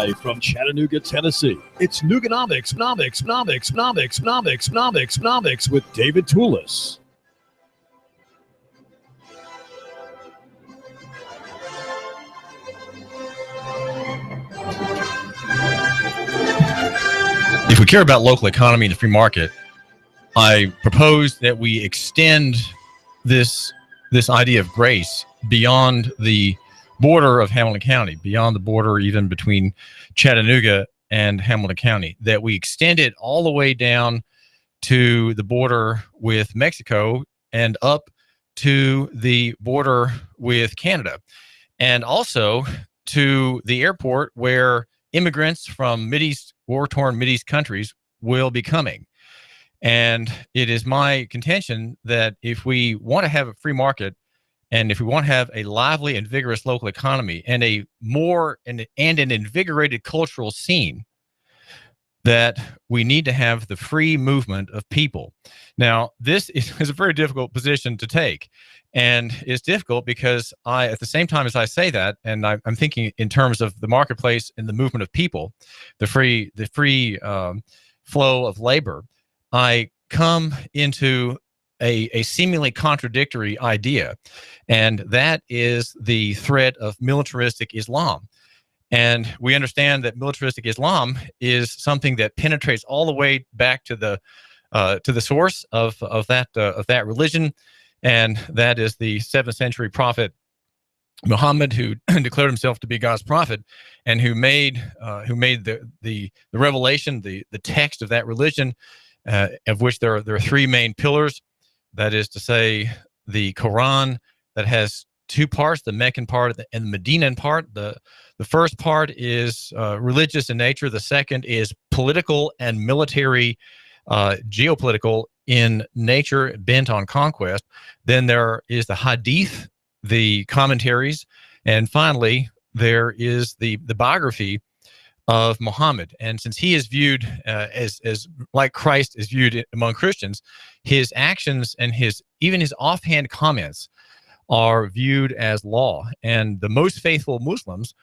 Live from Chattanooga, Tennessee, it's Nooganomics, Nomics with David Tulis. If we care about local economy and the free market, I propose that we extend this idea of grace beyond the border of Hamilton County, beyond the border even between Chattanooga and Hamilton County, that we extend it all the way down to the border with Mexico and up to the border with Canada, and also to the airport where immigrants from war-torn Mideast countries will be coming. And it is my contention that if we want to have a free market, and if we want to have a lively and vigorous local economy and a more and an invigorated cultural scene, that we need to have the free movement of people. Now, this is a very difficult position to take. And it's difficult because at the same time as I say that, and I'm thinking in terms of the marketplace and the movement of people, the free flow of labor, I come into a seemingly contradictory idea, and that is the threat of militaristic Islam. And we understand that militaristic Islam is something that penetrates all the way back to the source of that religion, and that is the 7th century prophet Muhammad, who declared himself to be God's prophet, and who made the revelation, the text of that religion, of which there are three main pillars. That is to say, the Quran, that has two parts, the Meccan part and the Medinan part. The first part is religious in nature. The second is political and military, geopolitical in nature, bent on conquest. Then there is the Hadith, the commentaries, and finally there is the biography of Muhammad. And since he is viewed as like Christ is viewed among Christians, his actions and even his offhand comments are viewed as law. And the most faithful Muslims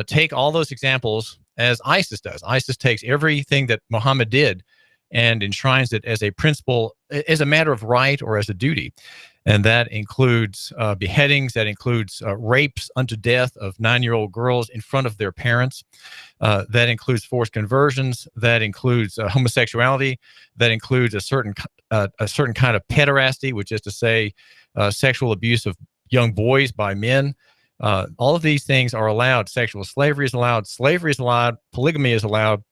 take all those examples as ISIS does. ISIS takes everything that Muhammad did and enshrines it as a principle, as a matter of right or as a duty. And that includes beheadings, that includes rapes unto death of 9-year-old girls in front of their parents. That includes forced conversions. That includes homosexuality. That includes a certain kind of pederasty, which is to say sexual abuse of young boys by men. All of these things are allowed. Sexual slavery is allowed. Slavery is allowed. Polygamy is allowed.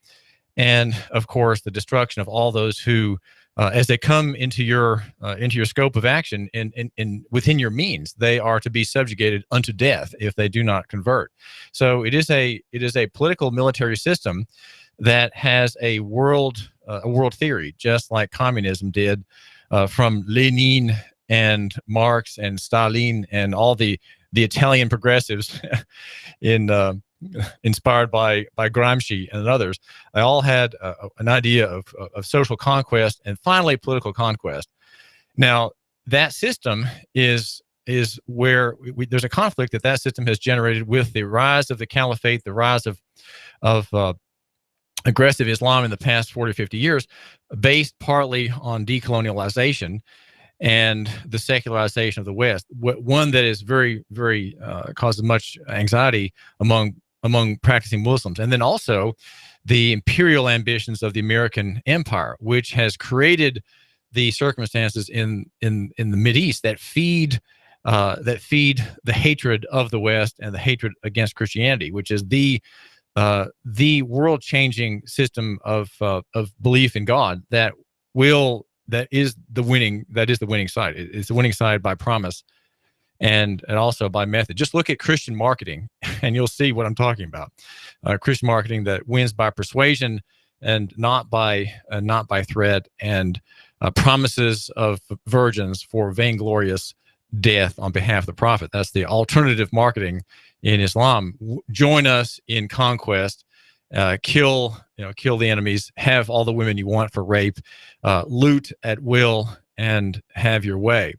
And of course, the destruction of all those who, as they come into your scope of action and within your means, they are to be subjugated unto death if they do not convert. So it is a political military system that has a world theory, just like communism did, from Lenin and Marx and Stalin and all the Italian progressives inspired by Gramsci and others. They all had an idea of social conquest and finally political conquest. Now, that system is where there's a conflict that system has generated with the rise of the caliphate, the rise of aggressive Islam in the past 40 or 50 years, based partly on decolonialization and the secularization of the West. One that is very, very causes much anxiety among practicing Muslims. And then also the imperial ambitions of the American empire, which has created the circumstances in the Mideast that feed the hatred of the West and the hatred against Christianity, which is the world-changing system of belief in God that is the winning side. It's the winning side by promise and also by method. Just look at Christian marketing, and you'll see what I'm talking about. Christian marketing that wins by persuasion and not by threat, and promises of virgins for vainglorious death on behalf of the prophet. That's the alternative marketing in Islam. Join us in conquest. Kill the enemies. Have all the women you want for rape. Loot at will and have your way.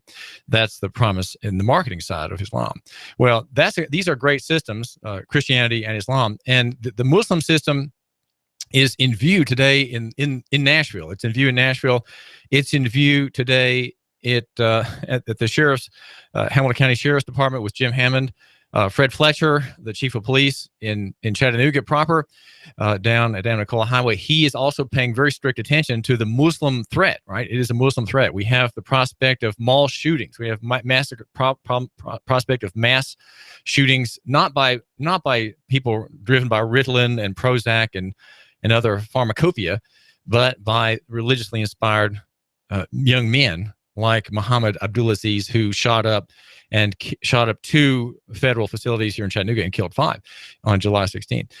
That's the promise in the marketing side of Islam. Well, these are great systems, Christianity and Islam, and the Muslim system is in view today in Nashville. It's in view in Nashville. It's in view today at the sheriff's Hamilton County Sheriff's Department with Jim Hammond. Fred Fletcher, the chief of police in Chattanooga proper, down Nicola Highway, he is also paying very strict attention to the Muslim threat, right? It is a Muslim threat. We have the prospect of mall shootings. We have prospect of mass shootings, not by people driven by Ritalin and Prozac and other pharmacopoeia, but by religiously inspired young men like Muhammad Abdulaziz, who shot up 2 federal facilities here in Chattanooga and killed 5 on July 16th.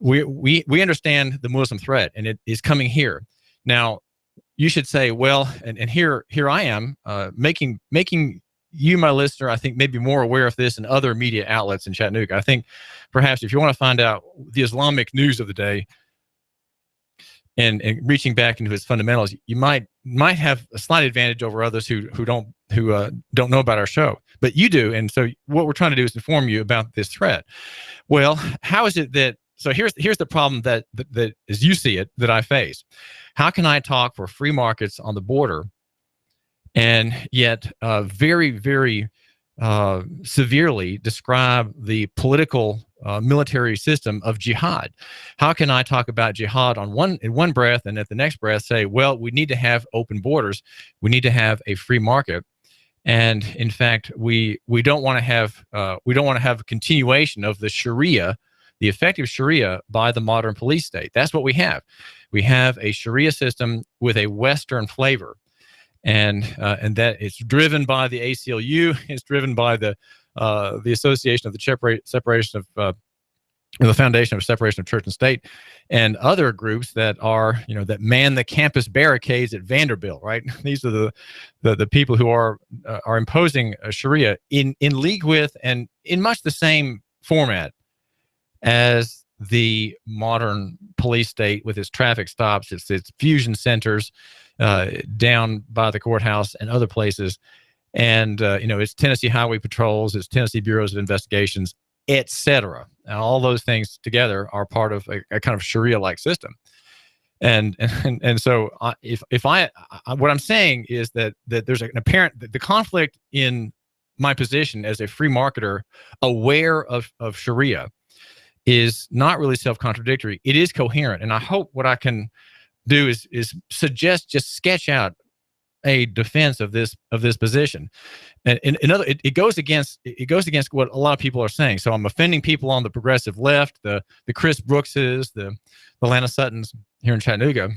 We understand the Muslim threat, and it is coming here. Now, you should say, well, and here I am making you, my listener, I think maybe more aware of this and other media outlets in Chattanooga. I think perhaps if you want to find out the Islamic news of the day, and reaching back into its fundamentals, you might have a slight advantage over others who don't know about our show, but you do. And so what we're trying to do is inform you about this threat. Well, how is it that? So here's the problem that as you see it that I face. How can I talk for free markets on the border, and yet very, very severely describe the political military system of jihad? How can I talk about jihad in one breath, and at the next breath say, well, we need to have open borders, we need to have a free market, and in fact, we don't want to have a continuation of the Sharia, the effective Sharia by the modern police state. That's what we have. We have a Sharia system with a Western flavor, and that it's driven by the ACLU. It's driven by the Association of the Separation of the Foundation of Separation of Church and State, and other groups that are, that man the campus barricades at Vanderbilt. Right? These are the people who are imposing Sharia in league with and in much the same format as the modern police state, with its traffic stops, its fusion centers down by the courthouse and other places. And, it's Tennessee Highway Patrols, it's Tennessee Bureaus of Investigations, etc. And all those things together are part of a kind of Sharia-like system. And so what I'm saying is that there's an apparent, the conflict in my position as a free marketer aware of Sharia is not really self-contradictory. It is coherent. And I hope what I can do is suggest, just sketch out a defense of this position. And it goes against what a lot of people are saying. So I'm offending people on the progressive left, the Chris Brookses, the Lana Suttons here in Chattanooga,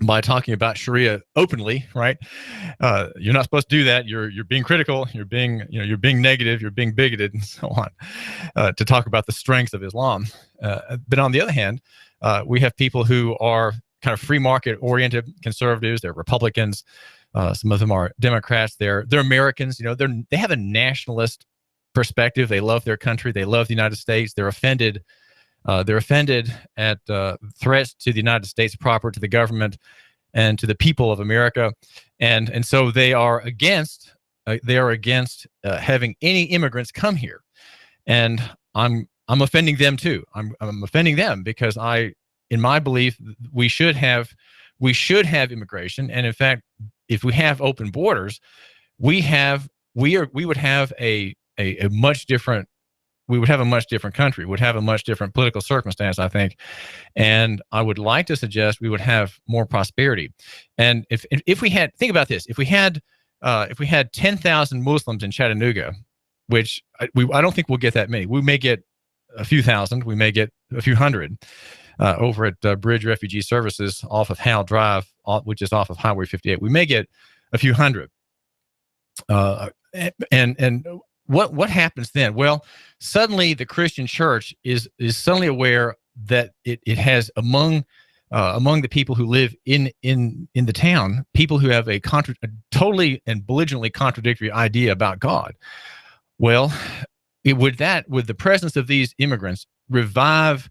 by talking about Sharia openly, right? You're not supposed to do that. You're being critical. You're being negative. You're being bigoted, and so on. To talk about the strengths of Islam, but on the other hand, we have people who are kind of free market oriented conservatives. They're Republicans. Some of them are Democrats. They're Americans. They have a nationalist perspective. They love their country. They love the United States. They're offended. They're offended at threats to the United States proper, to the government, and to the people of America, and so they are against having any immigrants come here, and I'm offending them too. I'm offending them because in my belief, we should have immigration, and in fact, if we have open borders, we would have a much different. We would have a much different country, would have a much different political circumstance, I think. And I would like to suggest we would have more prosperity. And if we had, think about this, if we had 10,000 Muslims in Chattanooga, which I don't think we'll get that many. We may get a few thousand, we may get a few hundred over at Bridge Refugee Services off of Howell Drive, which is off of Highway 58. We may get a few hundred. And what happens then? Well, suddenly the Christian church is suddenly aware that it has among the people who live in the town, people who have a totally and belligerently contradictory idea about God. Well, would the presence of these immigrants revive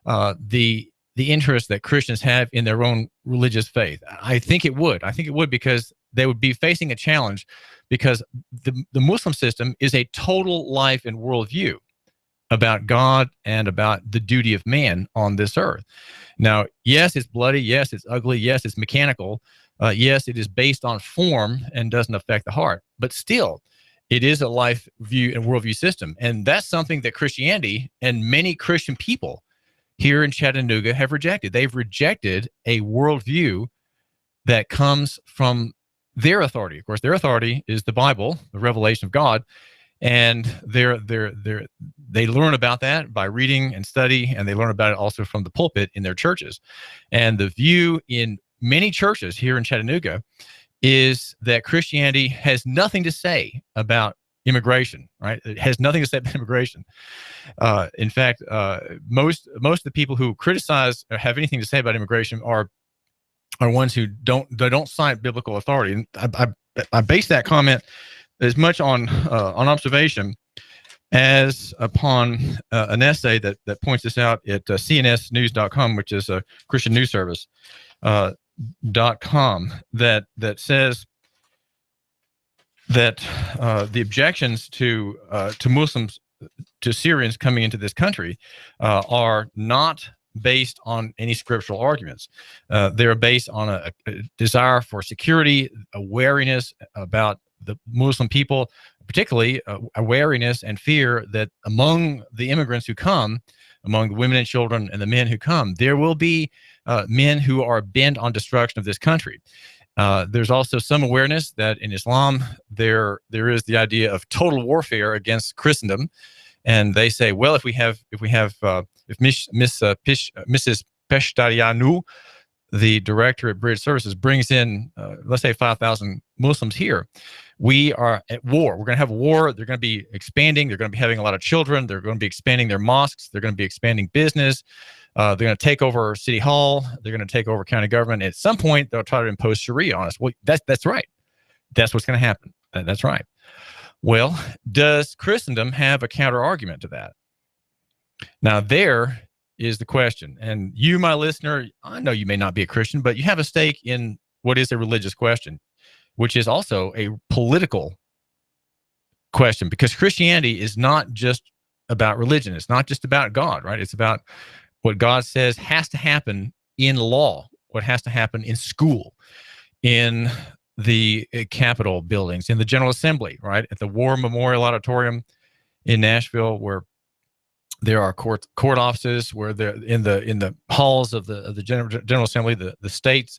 the interest that Christians have in their own religious faith? I think it would. I think it would, because they would be facing a challenge because the Muslim system is a total life and worldview about God and about the duty of man on this earth. Now, yes, it's bloody. Yes, it's ugly. Yes, it's mechanical. Yes, it is based on form and doesn't affect the heart. But still, it is a life view and worldview system. And that's something that Christianity and many Christian people here in Chattanooga have rejected. They've rejected a worldview that comes from their authority. Of course, their authority is the Bible, the revelation of God. And they learn about that by reading and study, and they learn about it also from the pulpit in their churches. And the view in many churches here in Chattanooga is that Christianity has nothing to say about immigration, right? It has nothing to say about immigration. In fact, most of the people who criticize or have anything to say about immigration are ones who don't cite biblical authority. And I base that comment as much on observation as upon an essay that points this out at cnsnews.com, which is a Christian news service, .com, that says that the objections to Muslims, to Syrians coming into this country, are not based on any scriptural arguments. They're based on a desire for security, a wariness about the Muslim people, particularly a wariness and fear that among the immigrants who come, among the women and children and the men who come, there will be men who are bent on destruction of this country. There's also some awareness that in Islam there is the idea of total warfare against Christendom, and they say, well, if Mrs. Peshtarianu, the director at Bridge Services, brings in, let's say, 5,000 Muslims here, we are at war. We're going to have a war. They're going to be expanding. They're going to be having a lot of children. They're going to be expanding their mosques. They're going to be expanding business. They're going to take over City Hall. They're going to take over county government. At some point, they'll try to impose Sharia on us. Well, that's right. That's what's going to happen. That's right. Well, does Christendom have a counter argument to that? Now, there is the question. And you, my listener, I know you may not be a Christian, but you have a stake in what is a religious question, which is also a political question, because Christianity is not just about religion. It's not just about God, right? It's about what God says has to happen in law, what has to happen in school, in the Capitol buildings, in the General Assembly, right? At the War Memorial Auditorium in Nashville, where there are court offices, where they're in the halls of the General Assembly, the state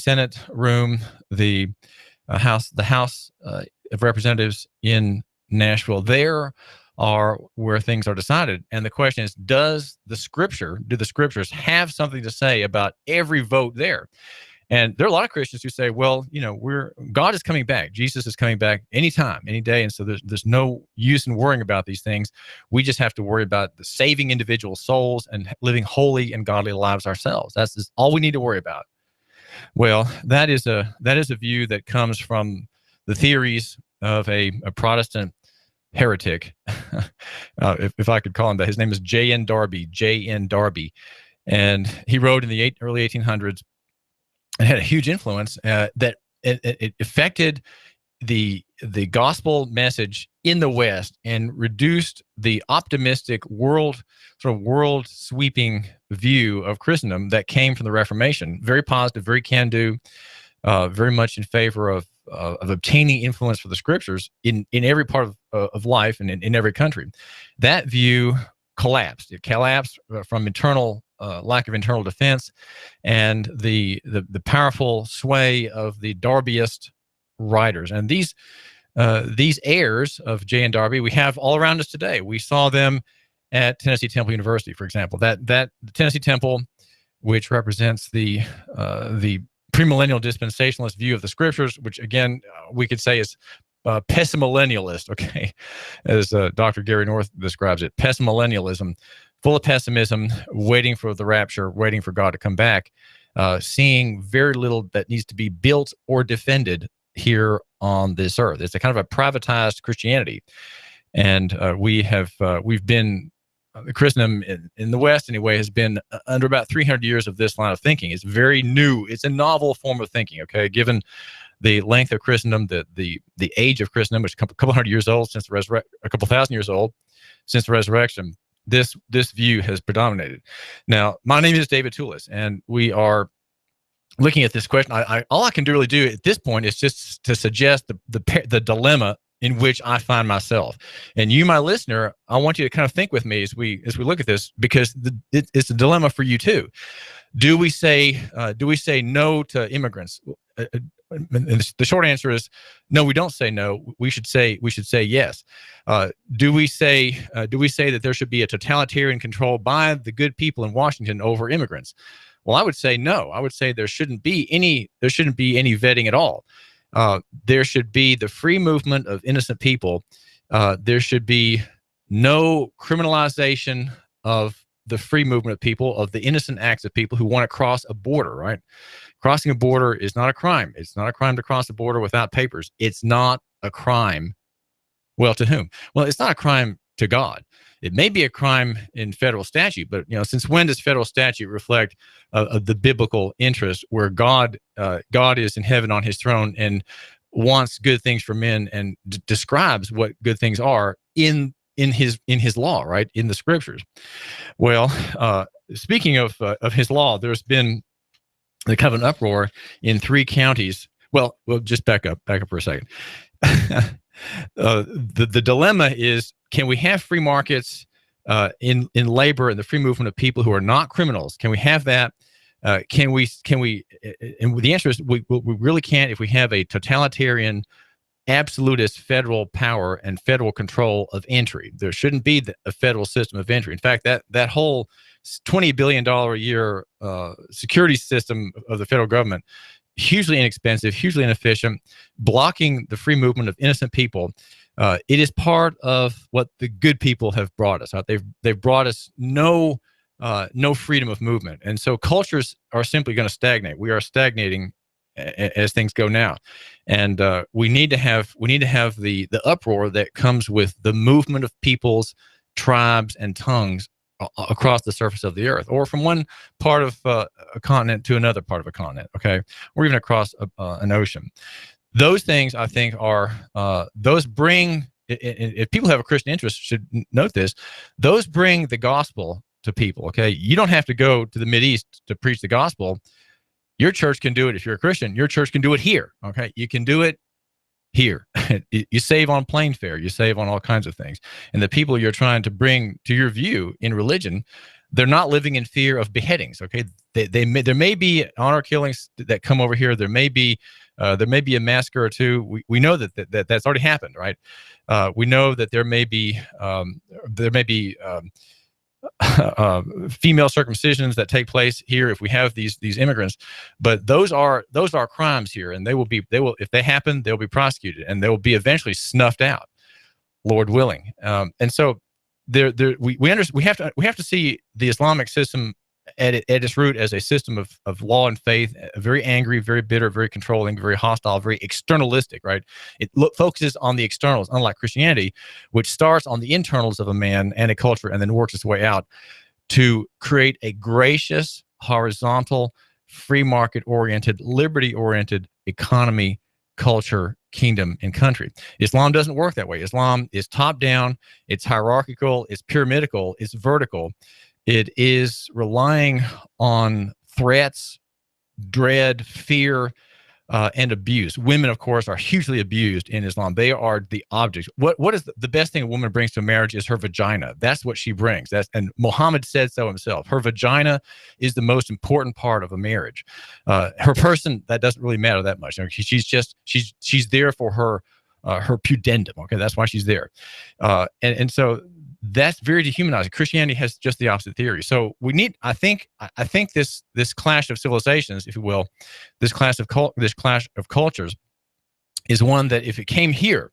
Senate room, the House of Representatives in Nashville. There are where things are decided, and the question is: do the scriptures have something to say about every vote there? And there are a lot of Christians who say, well, God is coming back. Jesus is coming back anytime, any day. And so there's no use in worrying about these things. We just have to worry about the saving individual souls and living holy and godly lives ourselves. That's all we need to worry about. Well, that is a view that comes from the theories of a Protestant heretic, if I could call him that. His name is J.N. Darby. And he wrote in the early 1800s, and had a huge influence that it affected the gospel message in the West and reduced the optimistic world sweeping view of Christendom that came from the Reformation. Very positive, very can-do, very much in favor of obtaining influence for the scriptures in every part of life and in every country. That view collapsed. It collapsed from lack of internal defense and the powerful sway of the Darbyist writers. And these heirs of J.N. Darby we have all around us today. We saw them at Tennessee Temple University, for example. That Tennessee Temple, which represents the premillennial dispensationalist view of the scriptures, which again we could say is pessimillennialist, okay, as Dr. Gary North describes it, pessimillennialism, full of pessimism, waiting for the rapture, waiting for God to come back, seeing very little that needs to be built or defended here on this earth. It's a kind of a privatized Christianity, and we've been Christendom in the West anyway has been under about 300 years of this line of thinking. It's very new. It's a novel form of thinking. Okay, given the length of Christendom, the age of Christendom, which is a couple hundred years old since the resurrection, a couple thousand years old since the resurrection. This view has predominated. Now, my name is David Tulis, and we are looking at this question. All I can really do at this point is just to suggest the dilemma in which I find myself. And you, my listener, I want you to kind of think with me as we look at this, because it's a dilemma for you too. Do we say no to immigrants? And the short answer is no. We don't say no. We should say yes. Do we say that there should be a totalitarian control by the good people in Washington over immigrants? Well, I would say no. I would say there shouldn't be any vetting at all. There should be the free movement of innocent people. There should be no criminalization of the free movement of people, of the innocent acts of people who want to cross a border, right? Crossing a border is not a crime. It's not a crime to cross a border without papers. It's not a crime. Well, to whom? Well, it's not a crime to God. It may be a crime in federal statute, but since when does federal statute reflect the biblical interest, where God is in heaven on his throne and wants good things for men and describes what good things are in his law, right? In the scriptures. Well, speaking of his law, there's been the kind of an uproar in 3 counties. Well, we'll just back up for a second. The dilemma is, can we have free markets in labor and the free movement of people who are not criminals? Can we have that? Can we? And the answer is we really can't if we have a totalitarian, absolutist federal power and federal control of entry. There shouldn't be a federal system of entry. In fact, that whole $20 billion a year security system of the federal government, hugely inexpensive, hugely inefficient, blocking the free movement of innocent people. It is part of what the good people have brought us. Right? They've brought us no freedom of movement, and so cultures are simply going to stagnate. We are stagnating as things go now, and we need to have the uproar that comes with the movement of peoples, tribes, and tongues across the surface of the earth, or from one part of a continent to another part of a continent, okay, or even across an ocean. Those things, I think, are those bring. If people have a Christian interest, should note this. Those bring the gospel to people. Okay, you don't have to go to the Mideast to preach the gospel. Your church can do it. If you're a Christian, your church can do it here. Okay, you can do it here. You save on plane fare. You save on all kinds of things. And the people you're trying to bring to your view in religion, they're not living in fear of beheadings. Okay, there may be honor killings that come over here. There may be a massacre or two. We know that's already happened, right? We know that there may be female circumcisions that take place here if we have these immigrants, but those are crimes here, and they will if they happen, they'll be prosecuted and they will be eventually snuffed out, Lord willing. And so we have to see the Islamic system at its root as a system of law and faith, very angry, very bitter, very controlling, very hostile, very externalistic, right? It focuses on the externals, unlike Christianity, which starts on the internals of a man and a culture and then works its way out to create a gracious, horizontal, free market-oriented, liberty-oriented economy, culture, kingdom, and country. Islam doesn't work that way. Islam is top-down, it's hierarchical, it's pyramidical, it's vertical. It is relying on threats, dread, fear, and abuse. Women, of course, are hugely abused in Islam. They are the objects. What is the best thing a woman brings to a marriage is her vagina. That's what she brings. And Muhammad said so himself. Her vagina is the most important part of a marriage. Her person, that doesn't really matter that much. She's there for her pudendum. Okay, that's why she's there. And so that's very dehumanizing. Christianity has just the opposite theory. So we need, I think this clash of civilizations, if you will, this clash of cultures, is one that if it came here,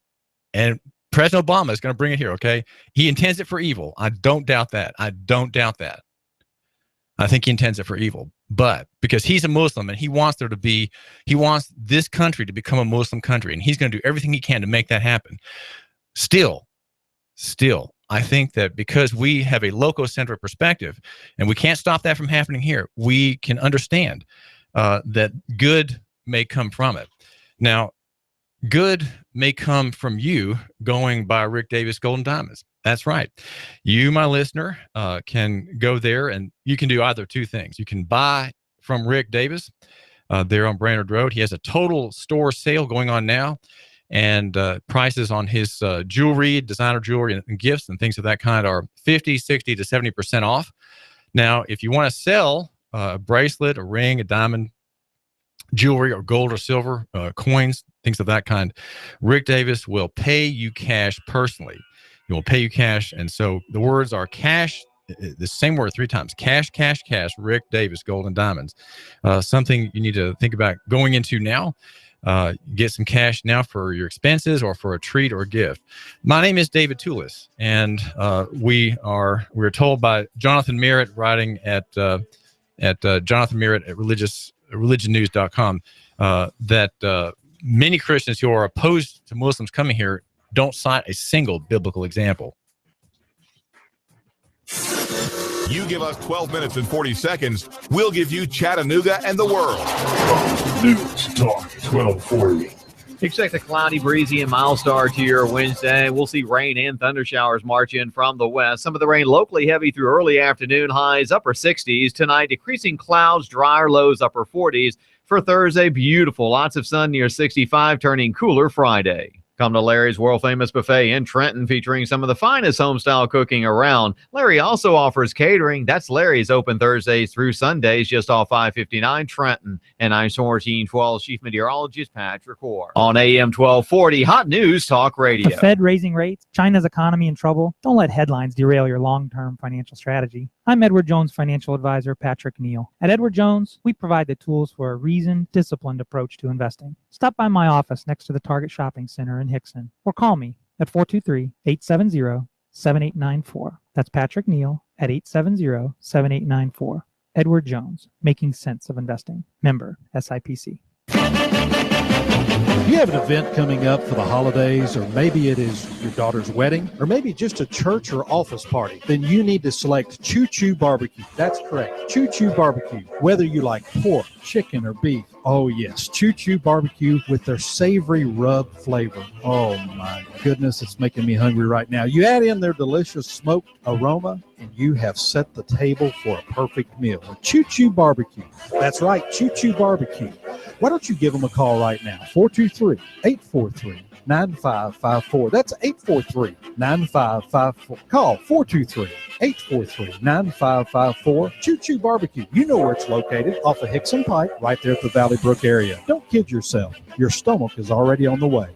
and President Obama is going to bring it here, okay, he intends it for evil. I don't doubt that. I think he intends it for evil, but because he's a Muslim and he wants this country to become a Muslim country, and he's going to do everything he can to make that happen. Still, I think that because we have a local-centric perspective, and we can't stop that from happening here, we can understand that good may come from it. Now, good may come from you going by Rick Davis Golden Diamonds. That's right. You, my listener, can go there, and you can do either two things. You can buy from Rick Davis there on Brainerd Road. He has a total store sale going on now, and prices on his jewelry, designer jewelry, and gifts and things of that kind are 50, 60 to 70% off. Now, if you want to sell a bracelet, a ring, a diamond, jewelry, or gold or silver, coins, things of that kind, Rick Davis will pay you cash personally. He will pay you cash. And so the words are cash, the same word 3 times, cash, cash, cash, Rick Davis Gold and Diamonds. Something you need to think about going into now. Get some cash now for your expenses or for a treat or a gift. My name is David Tulis, and we're told by Jonathan Merritt, writing at Jonathan Merritt at religionnews.com, that many Christians who are opposed to Muslims coming here don't cite a single biblical example. You give us 12 minutes and 40 seconds, we'll give you Chattanooga and the world. News Talk 1240. Expect a cloudy, breezy, and mild start to your Wednesday. We'll see rain and thunder showers march in from the west. Some of the rain locally heavy through early afternoon, highs upper 60s. Tonight, decreasing clouds, drier lows upper 40s. For Thursday, beautiful. Lots of sun near 65, turning cooler Friday. Come to Larry's world-famous buffet in Trenton, featuring some of the finest home-style cooking around. Larry also offers catering. That's Larry's, open Thursdays through Sundays, just off 559 Trenton. And I'm 1412 Chief Meteorologist Patrick Orr. On AM 1240, Hot News Talk Radio. The Fed raising rates, China's economy in trouble. Don't let headlines derail your long-term financial strategy. I'm Edward Jones financial advisor Patrick Neal. At Edward Jones, we provide the tools for a reasoned, disciplined approach to investing. Stop by my office next to the Target Shopping Center in Hickson, or call me at 423-870-7894. That's Patrick Neal at 870-7894. Edward Jones, making sense of investing. Member SIPC. You have an event coming up for the holidays, or maybe it is your daughter's wedding, or maybe just a church or office party, then you need to select Choo Choo Barbecue. That's correct, Choo Choo Barbecue. Whether you like pork, chicken, or beef, oh yes, Choo Choo Barbecue with their savory rub flavor. Oh my goodness, it's making me hungry right now. You add in their delicious smoked aroma, and you have set the table for a perfect meal. Choo Choo Barbecue. That's right, Choo Choo Barbecue. Why don't you give them a call right now? 423-843-9554. That's 843-9554. Call 423-843-9554. Choo Choo Barbecue. You know where it's located, off of Hickson Pike, right there at the Valley Brook area. Don't kid yourself. Your stomach is already on the way.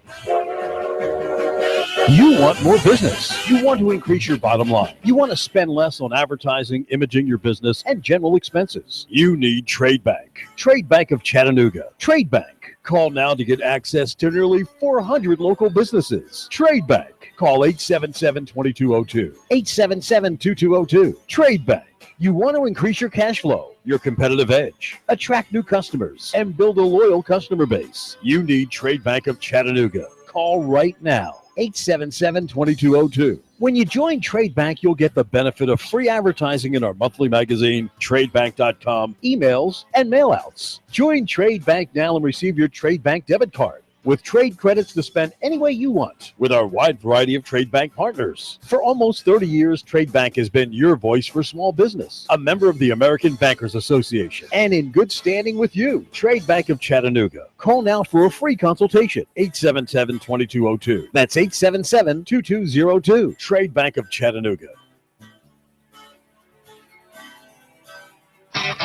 You want more business. You want to increase your bottom line. You want to spend less on advertising, imaging your business, and general expenses. You need Trade Bank. Trade Bank of Chattanooga. Trade Bank. Call now to get access to nearly 400 local businesses. Trade Bank. Call 877-2202. 877-2202. Trade Bank. You want to increase your cash flow, your competitive edge, attract new customers, and build a loyal customer base. You need Trade Bank of Chattanooga. Call right now. 877-2202. When you join Trade Bank, you'll get the benefit of free advertising in our monthly magazine, tradebank.com, emails, and mailouts. Join Trade Bank now and receive your Trade Bank debit card with trade credits to spend any way you want with our wide variety of Trade Bank partners. For almost 30 years, Trade Bank has been your voice for small business, a member of the American Bankers Association, and in good standing with you. Trade Bank of Chattanooga. Call now for a free consultation, 877-2202. That's 877-2202. Trade Bank of Chattanooga.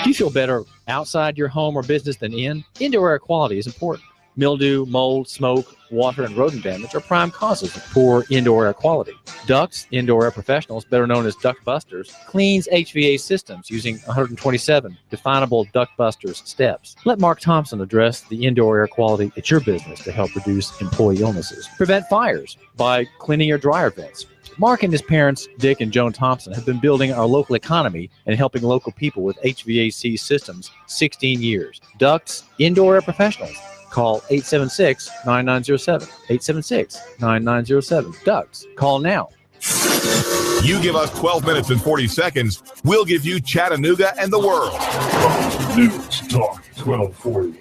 Do you feel better outside your home or business than in? Indoor air quality is important. Mildew, mold, smoke, water, and rodent damage are prime causes of poor indoor air quality. Ducts, Indoor Air Professionals, better known as Duct Busters, cleans HVAC systems using 127 definable Duct Busters steps. Let Mark Thompson address the indoor air quality at your business to help reduce employee illnesses. Prevent fires by cleaning your dryer vents. Mark and his parents, Dick and Joan Thompson, have been building our local economy and helping local people with HVAC systems 16 years. Ducts, Indoor Air Professionals. Call 876-9907. 876-9907. Ducks. Call now. You give us 12 minutes and 40 seconds, we'll give you Chattanooga and the world. News Talk 1240.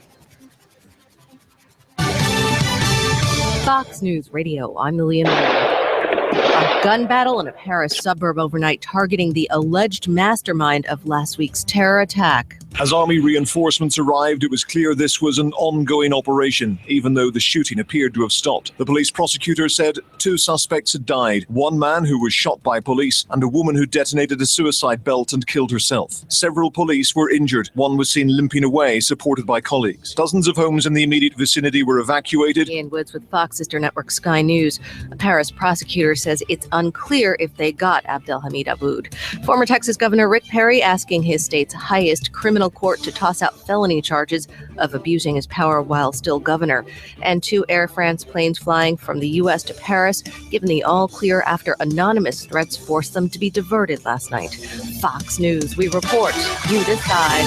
Fox News Radio, I'm Lillian. A gun battle in a Paris suburb overnight targeting the alleged mastermind of last week's terror attack. As Army reinforcements arrived, it was clear this was an ongoing operation, even though the shooting appeared to have stopped. The police prosecutor said 2 suspects had died, one man who was shot by police and a woman who detonated a suicide belt and killed herself. Several police were injured. One was seen limping away, supported by colleagues. Dozens of homes in the immediate vicinity were evacuated. Ian Woods with Fox sister network Sky News. A Paris prosecutor says it's unclear if they got Abdelhamid Aboud. Former Texas Governor Rick Perry asking his state's highest criminal court to toss out felony charges of abusing his power while still governor. And 2 Air France planes flying from the U.S. to Paris, given the all clear after anonymous threats forced them to be diverted last night. Fox News, we report, you decide.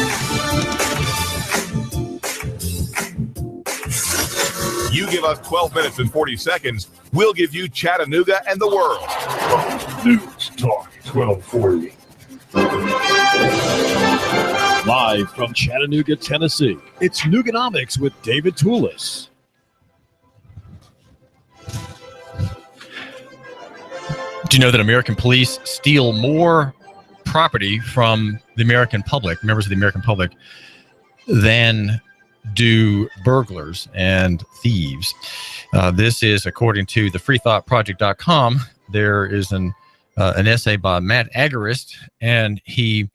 You give us 12 minutes and 40 seconds, we'll give you Chattanooga and the world. News Talk 1240. Live from Chattanooga, Tennessee, it's Nooganomics with David Tulis. Do you know that American police steal more property from the American public, members of the American public, than do burglars and thieves? This is according to the freethoughtproject.com. There is an essay by Matt Agarist, and he's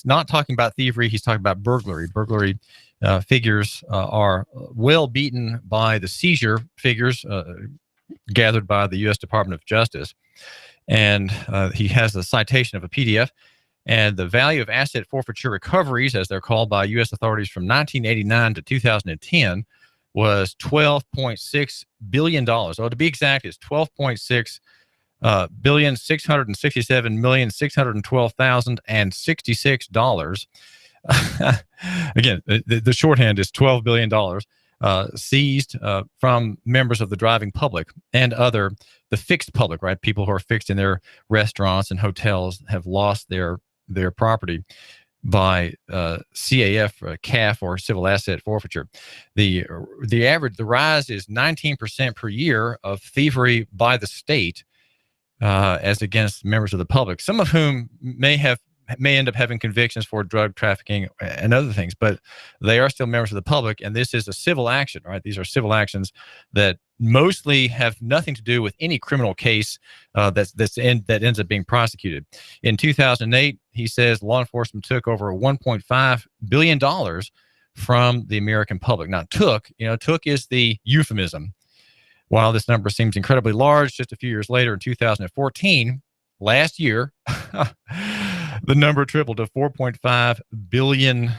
not talking about thievery, he's talking about burglary. Burglary figures are well beaten by the seizure figures gathered by the U.S. Department of Justice. And he has a citation of a PDF. And the value of asset forfeiture recoveries, as they're called by U.S. authorities from 1989 to 2010, was $12.6 billion. Or to be exact, it's $12.667,612,066. Again, the shorthand is $12 billion seized from members of the driving public and the fixed public, right? People who are fixed in their restaurants and hotels have lost their property by CAF, CAF, or civil asset forfeiture. The rise is 19% per year of thievery by the state as against members of the public, some of whom may end up having convictions for drug trafficking and other things, but they are still members of the public, and this is a civil action, right? These are civil actions that mostly have nothing to do with any criminal case that ends up being prosecuted. In 2008, he says law enforcement took over $1.5 billion from the American public. Now, took is the euphemism. While this number seems incredibly large, just a few years later, in 2014, last year, the number tripled to $4.5 billion.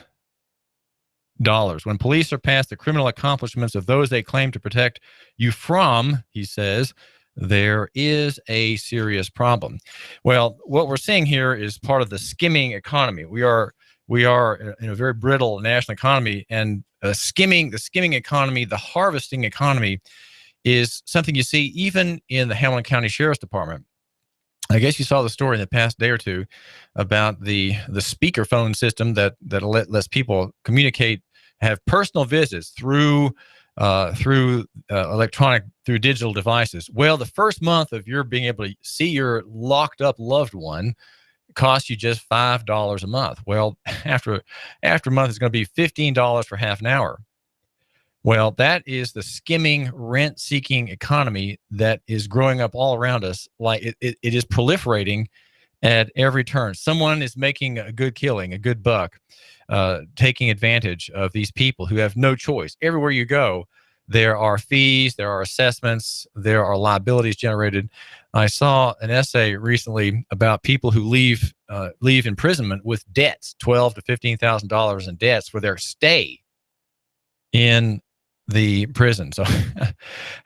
When police surpass the criminal accomplishments of those they claim to protect you from, he says, there is a serious problem. Well, what we're seeing here is part of the skimming economy. We are in a very brittle national economy, and the skimming economy, the harvesting economy, is something you see even in the Hamilton County Sheriff's Department. I guess you saw the story in the past day or two about the speakerphone system that lets people communicate, have personal visits through digital devices. Well, the first month of your being able to see your locked up loved one costs you just $5 a month. Well, after a month, it's going to be $15 for half an hour. Well, that is the skimming, rent-seeking economy that is growing up all around us. Like it is proliferating at every turn. Someone is making a good killing, a good buck, taking advantage of these people who have no choice. Everywhere you go, there are fees, there are assessments, there are liabilities generated. I saw an essay recently about people who leave imprisonment with debts, $12,000 to $15,000 in debts for their stay in the prison. So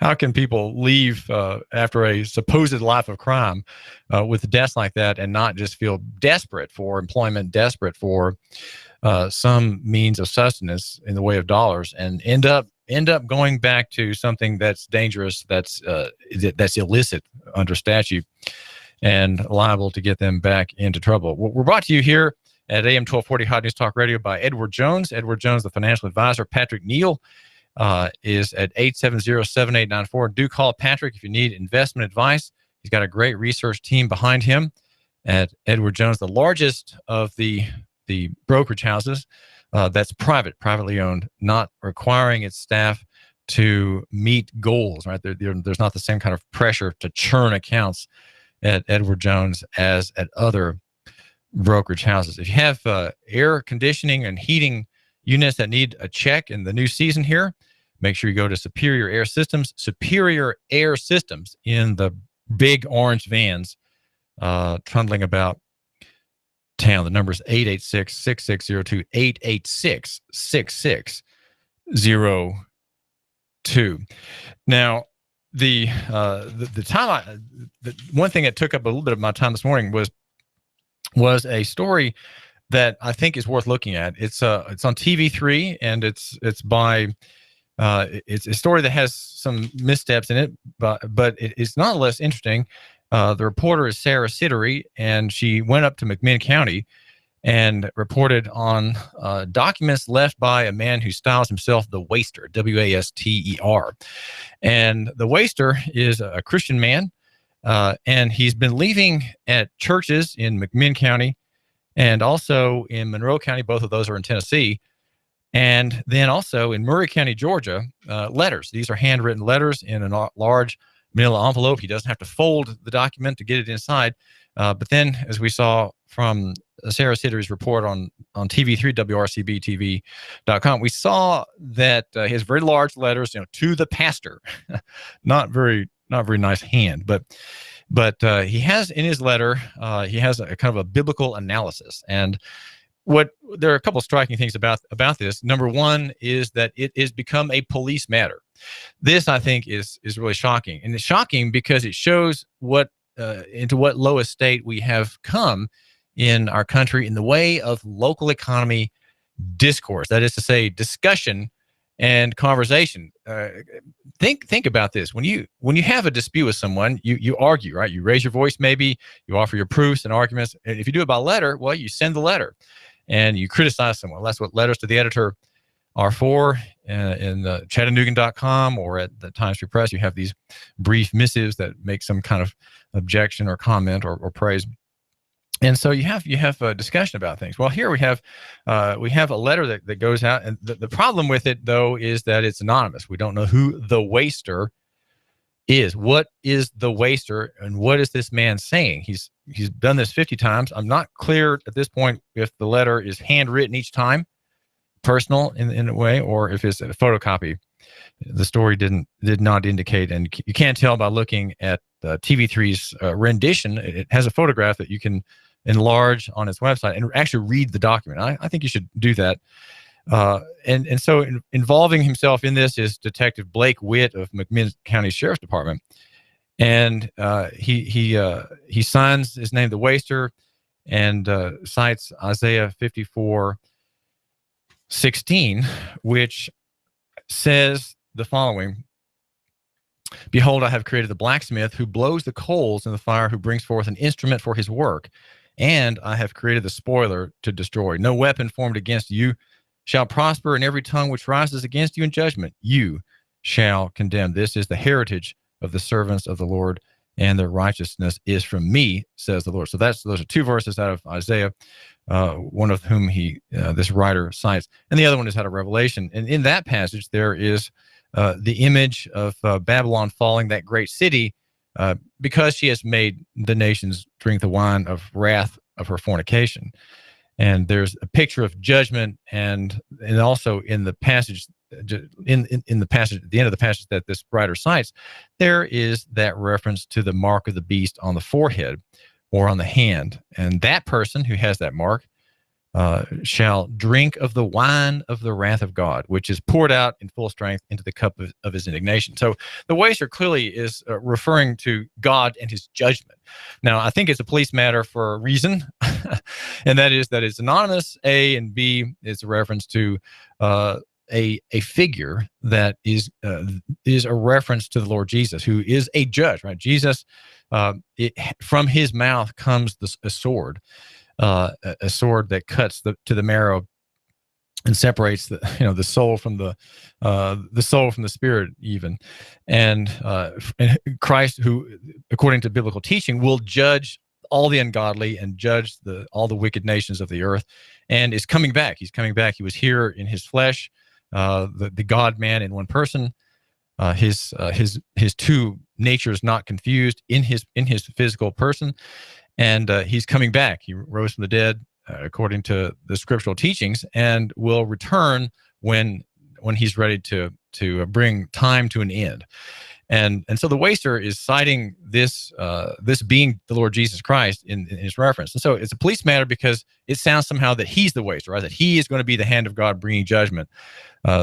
how can people leave after a supposed life of crime with debts like that and not just feel desperate for employment, desperate for some means of sustenance in the way of dollars, and end up end up going back to something that's dangerous, that's illicit under statute, and liable to get them back into trouble. We're brought to you here at AM 1240 Hot News Talk Radio by Edward Jones. Edward Jones, the financial advisor. Patrick Neal is at 870-7894. Do call Patrick if you need investment advice. He's got a great research team behind him at Edward Jones, the largest of the brokerage houses that's privately owned, not requiring its staff to meet goals, right? There's not the same kind of pressure to churn accounts at Edward Jones as at other brokerage houses. If you have air conditioning and heating units that need a check in the new season here, make sure you go to Superior Air Systems. Superior Air Systems in the big orange vans trundling about town. The number is 886-6602, 886-6602. Now, the one thing that took up a little bit of my time this morning was a story that I think is worth looking at. It's on TV3, and it's a story that has some missteps in it, but it's nonetheless interesting. The reporter is Sarah Sittery, and she went up to McMinn County and reported on documents left by a man who styles himself the Waster, W-A-S-T-E-R. And the Waster is a Christian man, and he's been leaving at churches in McMinn County and also in Monroe County. Both of those are in Tennessee. And then also in Murray County, Georgia, letters. These are handwritten letters in a large manila envelope. He doesn't have to fold the document to get it inside. But then, as we saw from Sarah Sittery's report on TV3, WRCBTV.com, we saw that he has very large letters, to the pastor. not very nice hand, but he has in his letter, he has a kind of a biblical analysis. And there are a couple of striking things about this. Number one is that it has become a police matter. This, I think, is really shocking, and it's shocking because it shows into what lowest state we have come in our country in the way of local economy discourse. That is to say, discussion and conversation. Think about this. When you have a dispute with someone, you argue, right? You raise your voice, maybe you offer your proofs and arguments. And if you do it by letter, well, you send the letter and you criticize someone. That's what letters to the editor are for. In Chattanooga.com or at the Times Free Press, you have these brief missives that make some kind of objection or comment or praise. And so you have a discussion about things. Well, here we have a letter that goes out, and the problem with it, though, is that it's anonymous. We don't know who the Waster is. What is the Waster, and what is this man saying? He's done this 50 times. I'm not clear at this point if the letter is handwritten each time, personal in a way, or if it's a photocopy. The story did not indicate, and you can't tell by looking at TV3's rendition. It has a photograph that you can enlarge on its website and actually read the document. I think you should do that. And so involving himself in this is Detective Blake Witt of McMinn County Sheriff's Department. And he signs his name, the Waster, and cites Isaiah 54:16, which says the following: "Behold, I have created the blacksmith who blows the coals in the fire, who brings forth an instrument for his work. And I have created the spoiler to destroy. No weapon formed against you shall prosper, and every tongue which rises against you in judgment, you shall condemn. This is the heritage of the servants of the Lord, and their righteousness is from me, says the Lord." So those are two verses out of Isaiah, one of whom this writer cites, and the other one is out of Revelation. And in that passage, there is the image of Babylon falling, that great city, because she has made the nations drink the wine of wrath of her fornication. And there's a picture of judgment, and also in the passage, in the passage at the end of the passage that this writer cites, there is that reference to the mark of the beast on the forehead or on the hand, and that person who has that mark shall drink of the wine of the wrath of God, which is poured out in full strength into the cup of his indignation. So the Waster clearly is referring to God and his judgment. Now, I think it's a police matter for a reason, and that is that it's anonymous, A, and B, it's a reference to a a figure that is a reference to the Lord Jesus, who is a judge, right? Jesus, from his mouth comes a sword that cuts to the marrow and separates the soul from the spirit even, and Christ, who according to biblical teaching will judge all the ungodly and judge all the wicked nations of the earth, and is coming back. He's coming back. He was here in his flesh, the God man in one person. His two natures not confused in his physical person, and he's coming back. He rose from the dead according to the scriptural teachings, and will return when he's ready to bring time to an end. And so the waster is citing this being the Lord Jesus Christ in his reference. And so it's a police matter because it sounds somehow that he's the waster, right? That he is going to be the hand of God bringing judgment,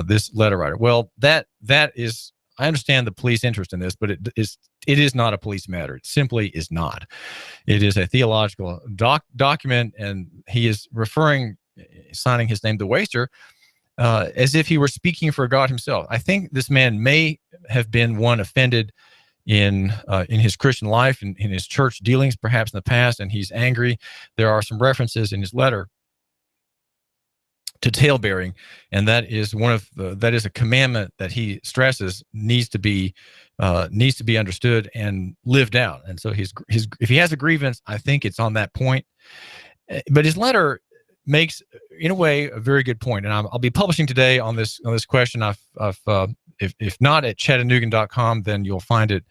this letter writer. Well, that is, I understand the police interest in this, but it is not a police matter. It simply is not. It is a theological document, and he is signing his name, the waster, as if he were speaking for God himself. I think this man may have been one offended in his Christian life, in his church dealings, perhaps in the past, and he's angry. There are some references in his letter to talebearing, and that is a commandment that he stresses needs to be understood and lived out. And so if he has a grievance, I think it's on that point. But his letter makes, in a way, a very good point. And I'll be publishing today on this question. If not at Chattanoogan.com, then you'll find it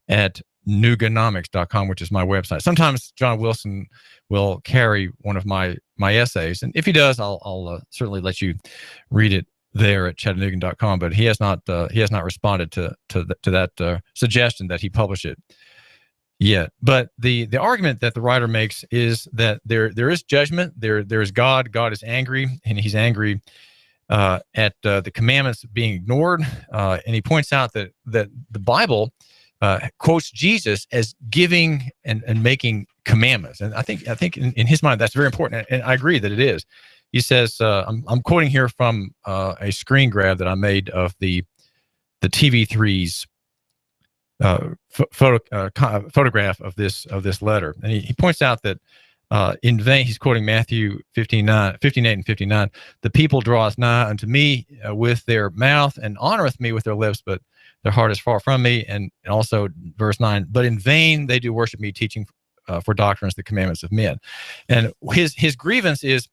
at Nooganomics.com, which is my website. Sometimes John Wilson will carry one of my essays, and if he does, I'll certainly let you read it there at Chattanoogan.com. But he has not responded to that suggestion that he publish it yet. But the argument that the writer makes is that there is judgment. There is God. God is angry, and he's angry at the commandments being ignored. And he points out that the Bible quotes Jesus as giving and making commandments. And I think in his mind, that's very important. And I agree that it is. He says, I'm quoting here from a screen grab that I made of the TV3's photograph of this letter. And he points out that in vain, he's quoting Matthew 58 and 59, the people draweth nigh unto me with their mouth and honoreth me with their lips, but their heart is far from me. And also verse 9, but in vain they do worship me, teaching for doctrines the commandments of men. And his grievance is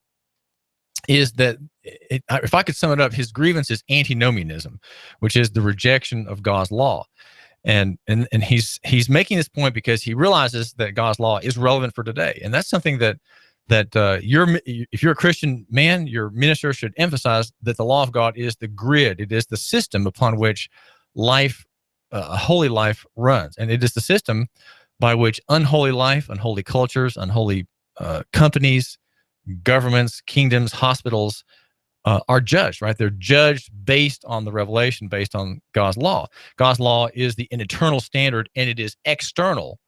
that, if I could sum it up, his grievance is antinomianism, which is the rejection of God's law. And he's making this point because he realizes that God's law is relevant for today. And that's something that if you're a Christian man, your minister should emphasize, that the law of God is the grid. It is the system upon which life, a holy life, runs. And it is the system by which unholy life, unholy cultures, unholy companies, governments, kingdoms, hospitals are judged, right? They're judged based on the revelation, based on God's law. God's law is an eternal standard, and it is external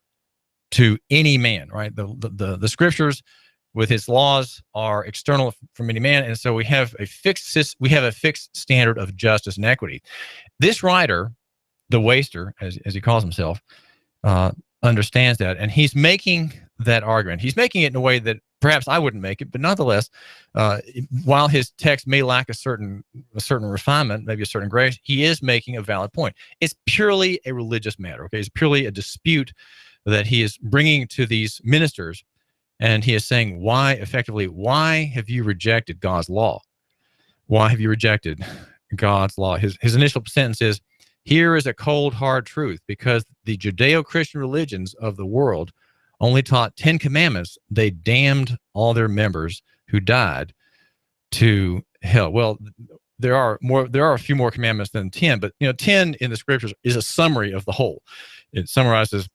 to any man, right? The scriptures with its laws are external from any man, and so we have a fixed standard of justice and equity. This writer, the waster, as he calls himself, understands that, and he's making that argument. He's making it in a way that perhaps I wouldn't make it, but nonetheless, while his text may lack a certain refinement, maybe a certain grace, he is making a valid point. It's purely a religious matter. Okay, it's purely a dispute that he is bringing to these ministers, and he is saying, why have you rejected God's law? Why have you rejected God's law? His initial sentence is, here is a cold, hard truth, because the Judeo-Christian religions of the world only taught 10 commandments. They damned all their members who died to hell. Well, there are a few more commandments than 10, but 10 in the scriptures is a summary of the whole. It summarizes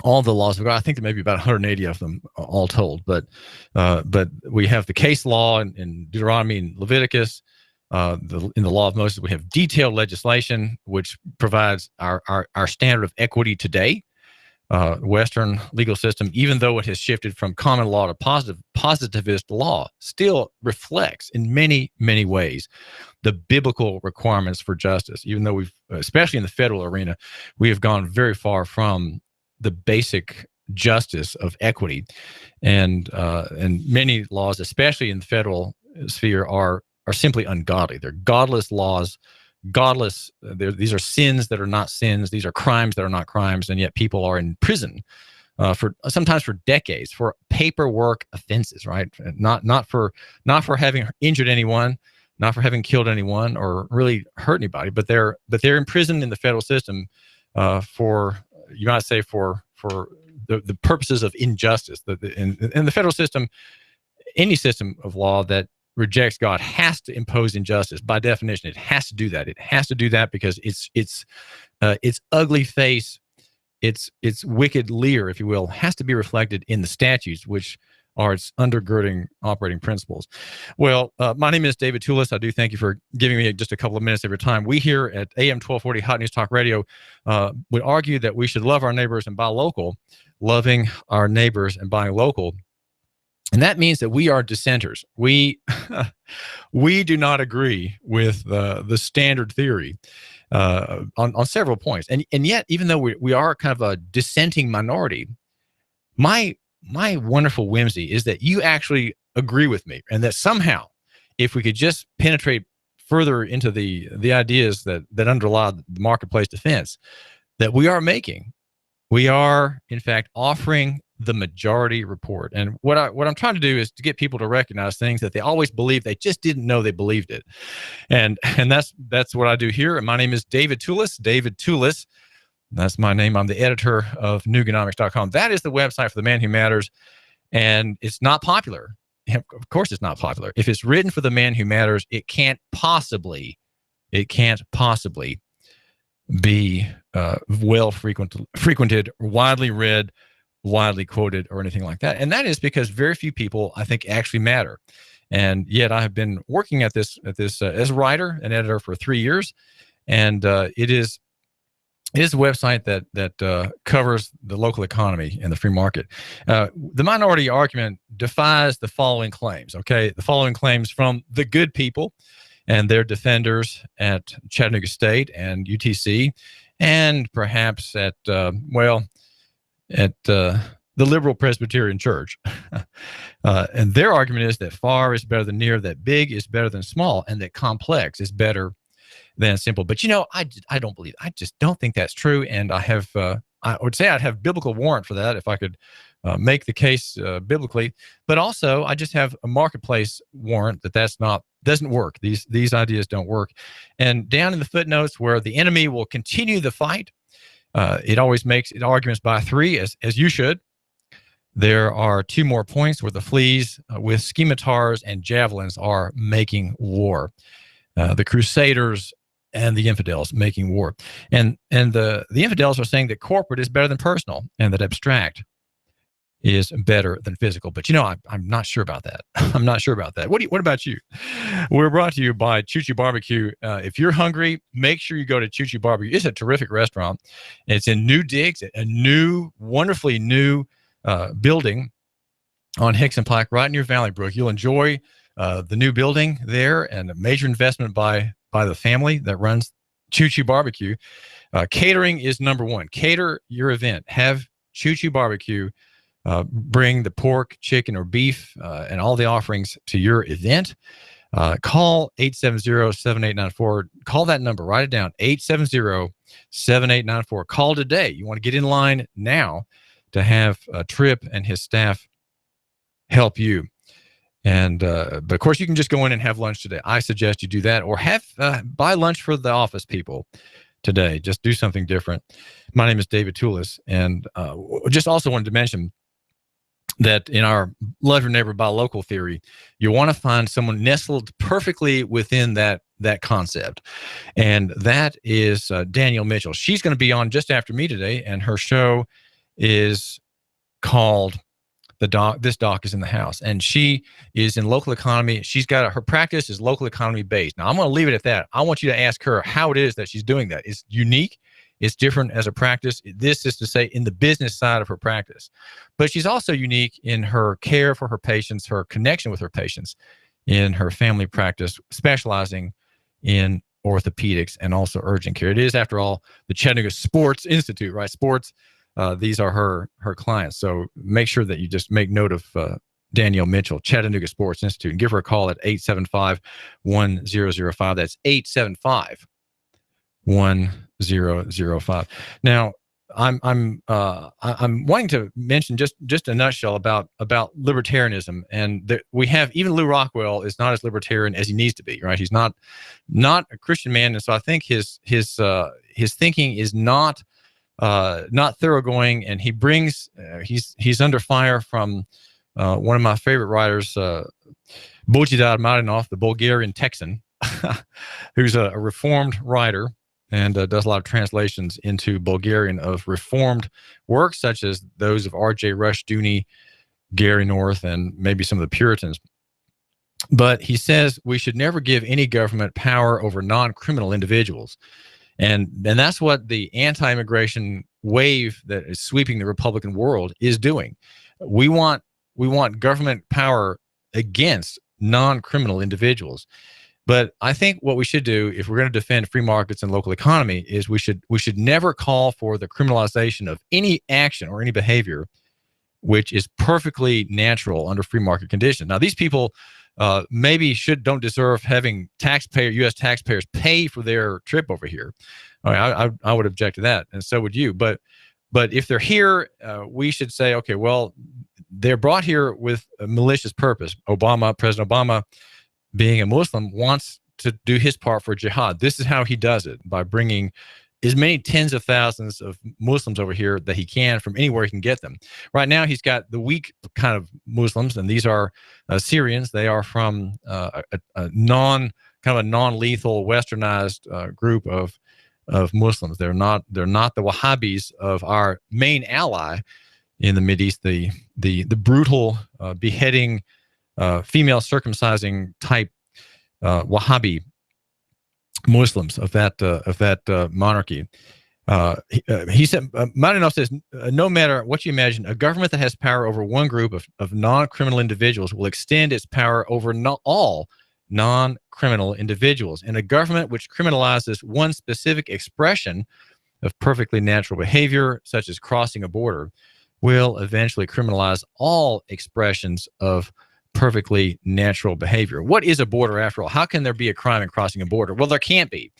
all the laws of God. I think there may be about 180 of them all told, but we have the case law in Deuteronomy and Leviticus. In the law of Moses, we have detailed legislation which provides our standard of equity today. Western legal system, even though it has shifted from common law to positivist law still reflects in many, many ways the biblical requirements for justice, even though we've, especially in the federal arena, we have gone very far from the basic justice of equity. And many laws, especially in the federal sphere, are simply ungodly. They're godless laws, these are sins that are not sins. These are crimes that are not crimes. And yet people are in prison for sometimes for decades for paperwork offenses, right? Not for having injured anyone, not for having killed anyone or really hurt anybody, but they're imprisoned in the federal system for, you might say, for the purposes of injustice. In the federal system, any system of law that rejects God has to impose injustice. By definition, it has to do that. It has to do that because its ugly face, its wicked leer, if you will, has to be reflected in the statutes, which are its undergirding operating principles. Well, my name is David Tulis. I do thank you for giving me just a couple of minutes of your time. We here at AM 1240 Hot News Talk Radio would argue that we should love our neighbors and buy local. Loving our neighbors and buying local, and that means that we are dissenters. We do not agree with the standard theory on several points, and yet, even though we are kind of a dissenting minority, my wonderful whimsy is that you actually agree with me, and that somehow, if we could just penetrate further into the ideas that underlie the marketplace defense that we are in fact offering the majority report. And what I'm trying to do is to get people to recognize things that they always believed, they just didn't know they believed it. And that's what I do here. And my name is David Tulis. David Tulis. That's my name. I'm the editor of Nooganomics.com. That is the website for The Man Who Matters. And it's not popular. Of course it's not popular. If it's written for The Man Who Matters, it can't possibly be well frequented, widely read, widely quoted, or anything like that. And that is because very few people, I think, actually matter. And yet I have been working at this as a writer and editor for 3 years. And it is a website that covers the local economy and the free market. The minority argument defies the following claims, okay? The following claims from the good people and their defenders at Chattanooga State and UTC, and perhaps at the Liberal Presbyterian Church. And their argument is that far is better than near, that big is better than small, and that complex is better than simple. But I don't believe, I just don't think that's true. And I would say I'd have biblical warrant for that if I could make the case biblically. But also, I just have a marketplace warrant that doesn't work. These ideas don't work. And down in the footnotes where the enemy will continue the fight, it always makes it arguments by three, as you should. There are two more points where the fleas with scimitars and javelins are making war. The Crusaders and the infidels making war. And the infidels are saying that corporate is better than personal and that abstract is better than physical. But I'm not sure about that. I'm not sure about that. What about you? We're brought to you by Choo Choo Barbecue. If you're hungry, make sure you go to Choo Choo Barbecue. It's a terrific restaurant. It's in New Digs, a new, wonderfully new building on Hickson Pike, right near Valley Brook. You'll enjoy the new building there, and a major investment by the family that runs Choo Choo Barbecue. Catering is number one. Cater your event. Have Choo Choo Barbecue bring the pork, chicken, or beef and all the offerings to your event. Call 870-7894. Call that number. Write it down. 870-7894. Call today. You want to get in line now to have Tripp and his staff help you. And but of course, you can just go in and have lunch today. I suggest you do that, or buy lunch for the office people today. Just do something different. My name is David Tulis, and just also wanted to mention that in our love your neighbor buy local theory, you want to find someone nestled perfectly within that concept, and that is Danielle Mitchell. She's going to be on just after me today, and her show is called This Doc is in the House, and she is in local economy. She's got her practice is local economy based. Now I'm going to leave it at that. I want you to ask her how it is that she's doing that. It's unique. It's different as a practice. This is to say in the business side of her practice. But she's also unique in her care for her patients, her connection with her patients in her family practice, specializing in orthopedics and also urgent care. It is, after all, the Chattanooga Sports Institute, right? Sports, these are her clients. So make sure that you just make note of Danielle Mitchell, Chattanooga Sports Institute, and give her a call at 875-1005. That's 875-1005. Now, I'm wanting to mention just a nutshell about libertarianism, and we have, even Lou Rockwell is not as libertarian as he needs to be, right? He's not a Christian man, and so I think his thinking is not thoroughgoing, and he brings he's under fire from one of my favorite writers, Bojidar Marinov, the Bulgarian Texan, who's a reformed writer and does a lot of translations into Bulgarian of reformed works, such as those of R.J. Rushdoony, Gary North, and maybe some of the Puritans. But he says we should never give any government power over non-criminal individuals. And that's what the anti-immigration wave that is sweeping the Republican world is doing. We want government power against non-criminal individuals. But I think what we should do, if we're going to defend free markets and local economy, is we should never call for the criminalization of any action or any behavior which is perfectly natural under free market conditions. Now, these people maybe don't deserve having U.S. taxpayers pay for their trip over here. I would object to that, and so would you. But if they're here, we should say, okay, well, they're brought here with a malicious purpose. President Obama, being a Muslim, wants to do his part for jihad. This is how he does it, by bringing as many tens of thousands of Muslims over here that he can from anywhere he can get them. Right now, he's got the weak kind of Muslims, and these are Syrians. They are from a non-lethal, westernized group of Muslims. They're not the Wahhabis of our main ally in the Mideast, the brutal beheading, female circumcising type Wahhabi Muslims of that monarchy. He said, Marinov says, no matter what you imagine, a government that has power over one group of non-criminal individuals will extend its power over all non-criminal individuals. And a government which criminalizes one specific expression of perfectly natural behavior, such as crossing a border, will eventually criminalize all expressions of perfectly natural behavior. What is a border, after all? How can there be a crime in crossing a border? Well, there can't be.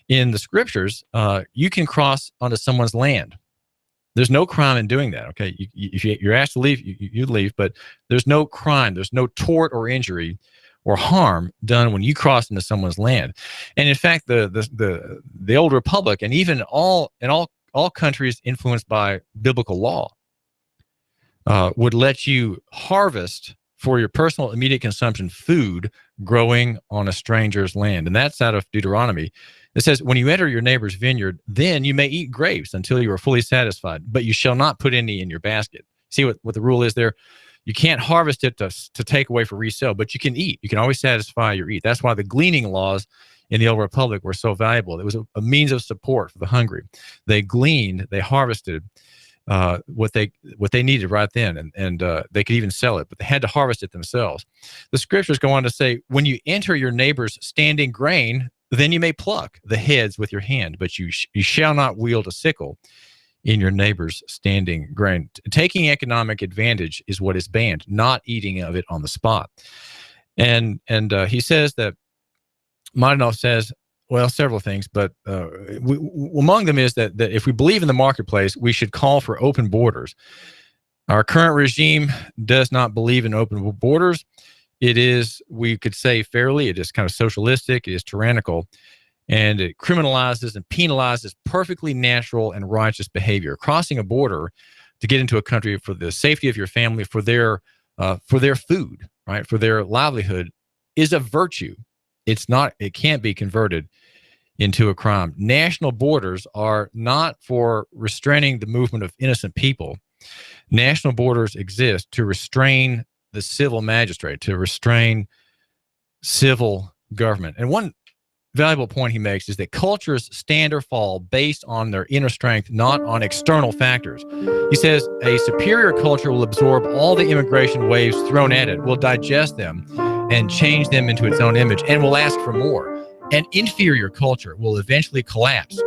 In the scriptures, you can cross onto someone's land. There's no crime in doing that, okay? If you're asked to leave, you leave, but there's no crime. There's no tort or injury or harm done when you cross into someone's land. And in fact, the old republic, and even all countries influenced by biblical law, would let you harvest for your personal immediate consumption food growing on a stranger's land. And that's out of Deuteronomy. It says, when you enter your neighbor's vineyard, then you may eat grapes until you are fully satisfied, but you shall not put any in your basket. See what the rule is there? You can't harvest it to take away for resale, but you can eat. You can always satisfy your eat. That's why the gleaning laws in the Old Republic were so valuable. It was a means of support for the hungry. They gleaned, they harvested what they needed right then, and they could even sell it, but they had to harvest it themselves. The scriptures go on to say, when you enter your neighbor's standing grain, then you may pluck the heads with your hand, but you shall not wield a sickle in your neighbor's standing grain. Taking economic advantage is what is banned, not eating of it on the spot. And he says that, Marinov says, well, several things, but among them is that if we believe in the marketplace, we should call for open borders. Our current regime does not believe in open borders. It is, we could say fairly, it is kind of socialistic, it is tyrannical, and it criminalizes and penalizes perfectly natural and righteous behavior. Crossing a border to get into a country for the safety of your family, for their food, right, for their livelihood, is a virtue. It can't be converted into a crime. National borders are not for restraining the movement of innocent people. National borders exist to restrain the civil magistrate, to restrain civil government. And one valuable point he makes is that cultures stand or fall based on their inner strength, not on external factors. He says a superior culture will absorb all the immigration waves thrown at it, will digest them and change them into its own image, and will ask for more. An inferior culture will eventually collapse,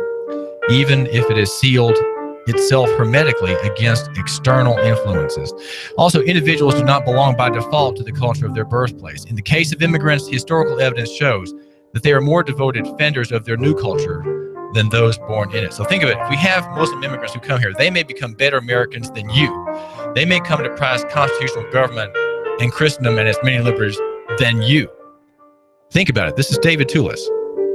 even if it is sealed itself hermetically against external influences. Also, individuals do not belong by default to the culture of their birthplace. In the case of immigrants, historical evidence shows that they are more devoted defenders of their new culture than those born in it. So think of it. If we have Muslim immigrants who come here, they may become better Americans than you. They may come to prize constitutional government and Christendom and its many liberties than you. Think about it. This is David Tulis,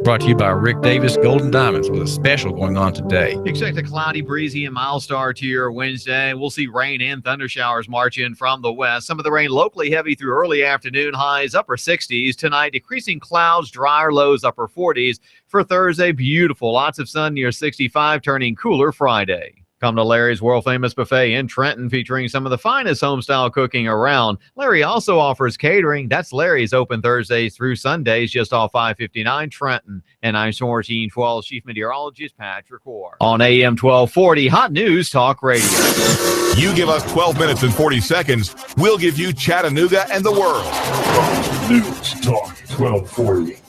brought to you by Rick Davis Golden Diamonds, with a special going on today. Expect a cloudy, breezy, and mild start to your Wednesday. We'll see rain and thunder showers march in from the west. Some of the rain locally heavy through early afternoon, highs upper 60s. Tonight, decreasing clouds, drier lows upper 40s. For Thursday, beautiful. Lots of sun near 65, turning cooler Friday. Come to Larry's world-famous buffet in Trenton, featuring some of the finest home-style cooking around. Larry also offers catering. That's Larry's, open Thursdays through Sundays, just off 559 Trenton. And I'm 1412 Chief Meteorologist Patrick Orr. On AM 1240, Hot News Talk Radio. You give us 12 minutes and 40 seconds, we'll give you Chattanooga and the world. Fox News Talk 1240.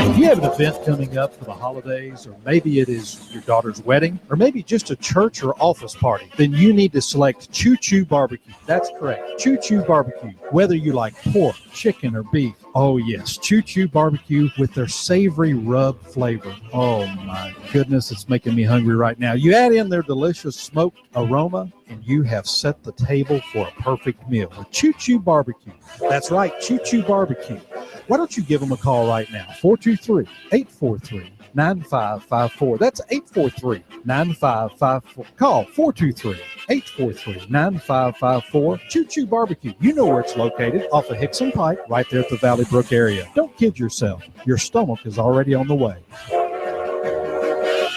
If you have an event coming up for the holidays, or maybe it is your daughter's wedding, or maybe just a church or office party, then you need to select Choo Choo Barbecue. That's correct. Choo Choo Barbecue. Whether you like pork, chicken, or beef. Oh, yes. Choo Choo Barbecue with their savory rub flavor. Oh, my goodness. It's making me hungry right now. You add in their delicious smoked aroma, and you have set the table for a perfect meal with Choo Choo Barbecue. That's right. Choo Choo Barbecue. Why don't you give them a call right now? 423-843-9554. That's 843-9554. Call 423-843-9554. Choo Choo Barbecue. You know where it's located, off of Hickson Pike, right there at the Valley Brook area. Don't kid yourself. Your stomach is already on the way.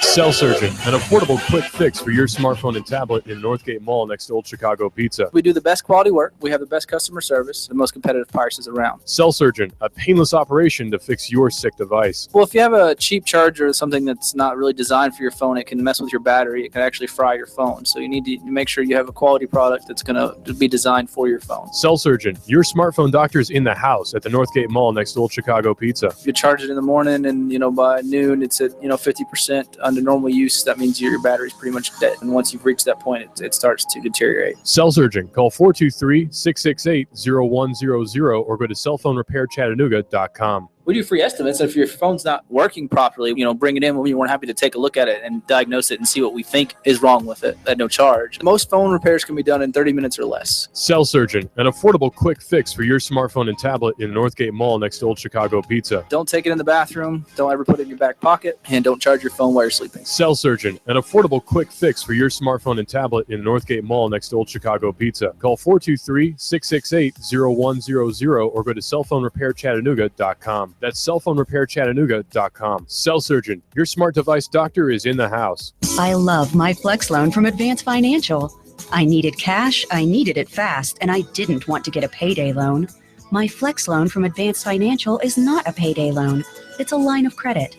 Cell Surgeon, an affordable quick fix for your smartphone and tablet in Northgate Mall next to Old Chicago Pizza. We do the best quality work. We have the best customer service, the most competitive prices around. Cell Surgeon, a painless operation to fix your sick device. Well, if you have a cheap charger or something that's not really designed for your phone, it can mess with your battery. It can actually fry your phone. So you need to make sure you have a quality product that's going to be designed for your phone. Cell Surgeon, your smartphone doctor's in the house at the Northgate Mall next to Old Chicago Pizza. If you charge it in the morning and, by noon, it's at, 50% under normal use, that means your battery's pretty much dead. And once you've reached that point, it starts to deteriorate. Cell Surgeon. Call 423-668-0100 or go to cellphonerepairchattanooga.com. We do free estimates. If your phone's not working properly, bring it in when we're happy to take a look at it and diagnose it and see what we think is wrong with it at no charge. Most phone repairs can be done in 30 minutes or less. Cell Surgeon, an affordable quick fix for your smartphone and tablet in Northgate Mall next to Old Chicago Pizza. Don't take it in the bathroom. Don't ever put it in your back pocket. And don't charge your phone while you're sleeping. Cell Surgeon, an affordable quick fix for your smartphone and tablet in Northgate Mall next to Old Chicago Pizza. Call 423-668-0100 or go to cellphonerepairchattanooga.com. That's cellphonerepairchattanooga.com. Cell Surgeon, your smart device doctor is in the house. I love my Flex loan from Advance Financial. I needed cash, I needed it fast, and I didn't want to get a payday loan. My Flex loan from Advance Financial is not a payday loan. It's a line of credit.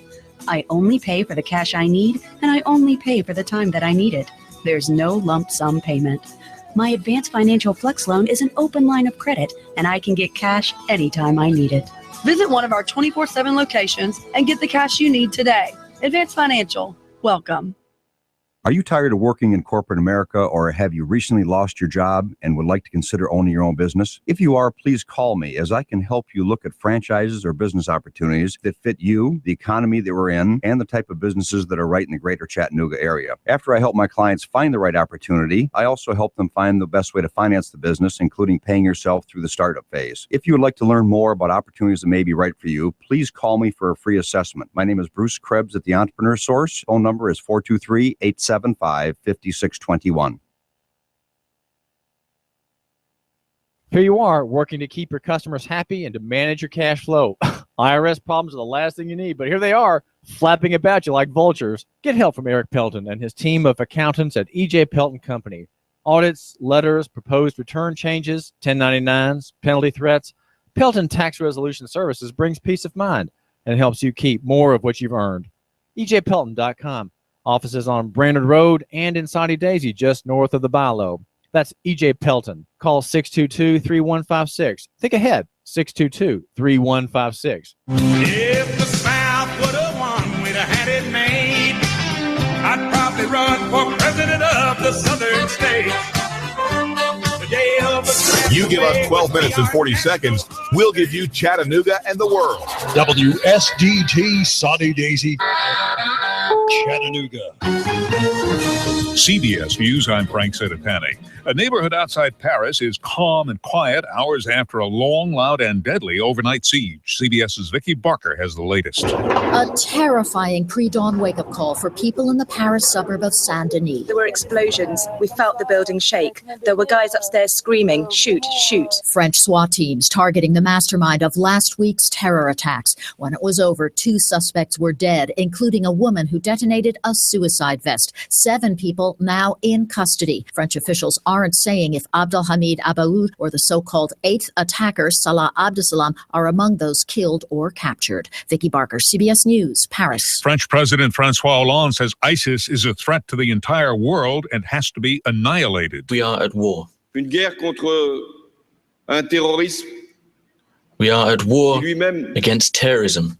I only pay for the cash I need, and I only pay for the time that I need it. There's no lump sum payment. My Advance Financial Flex loan is an open line of credit, and I can get cash anytime I need it. Visit one of our 24/7 locations and get the cash you need today. Advance Financial. Welcome. Are you tired of working in corporate America, or have you recently lost your job and would like to consider owning your own business? If you are, please call me, as I can help you look at franchises or business opportunities that fit you, the economy that we're in, and the type of businesses that are right in the greater Chattanooga area. After I help my clients find the right opportunity, I also help them find the best way to finance the business, including paying yourself through the startup phase. If you would like to learn more about opportunities that may be right for you, please call me for a free assessment. My name is Bruce Krebs at the Entrepreneur Source. Phone number is 423-875-5621. Here you are, working to keep your customers happy and to manage your cash flow. IRS problems are the last thing you need, but here they are, flapping about you like vultures. Get help from Eric Pelton and his team of accountants at E.J. Pelton Company. Audits, letters, proposed return changes, 1099s, penalty threats. Pelton Tax Resolution Services brings peace of mind and helps you keep more of what you've earned. EJPelton.com. Offices on Brainerd Road and in Saudi Daisy, just north of the Bilo. That's EJ Pelton. Call 622-3156. Think ahead, 622-3156. If the South would have won, we'd have had it made. I'd probably run for president of the southern states. The day of the You give us 12 minutes and 40 seconds, we'll give you Chattanooga and the world. WSDT Saudi Daisy, Chattanooga. CBS News, I'm Frank Sedapani. A neighborhood outside Paris is calm and quiet hours after a long, loud, and deadly overnight siege. CBS's Vicki Barker has the latest. A terrifying pre-dawn wake-up call for people in the Paris suburb of Saint-Denis. There were explosions. We felt the building shake. There were guys upstairs screaming, shoot, shoot. French SWAT teams targeting the mastermind of last week's terror attacks. When it was over, 2 suspects were dead, including a woman who detonated a suicide vest. 7 people now in custody. French officials aren't saying if Abdelhamid Abaoud or the so-called 8th attacker, Salah Abdeslam, are among those killed or captured. Vicki Barker, CBS News, Paris. French President Francois Hollande says ISIS is a threat to the entire world and has to be annihilated. We are at war. Une guerre contre un terrorisme. We are at war against terrorism.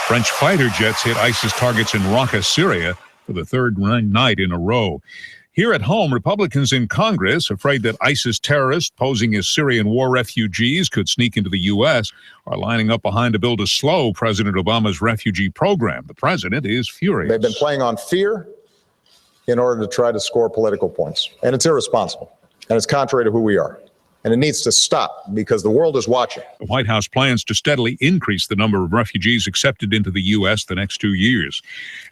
French fighter jets hit ISIS targets in Raqqa, Syria, for the third night in a row. Here at home, Republicans in Congress, afraid that ISIS terrorists posing as Syrian war refugees could sneak into the U.S., are lining up behind a bill to slow President Obama's refugee program. The president is furious. They've been playing on fear in order to try to score political points. And it's irresponsible. And it's contrary to who we are. And it needs to stop because the world is watching. The White House plans to steadily increase the number of refugees accepted into the U.S. the next 2 years.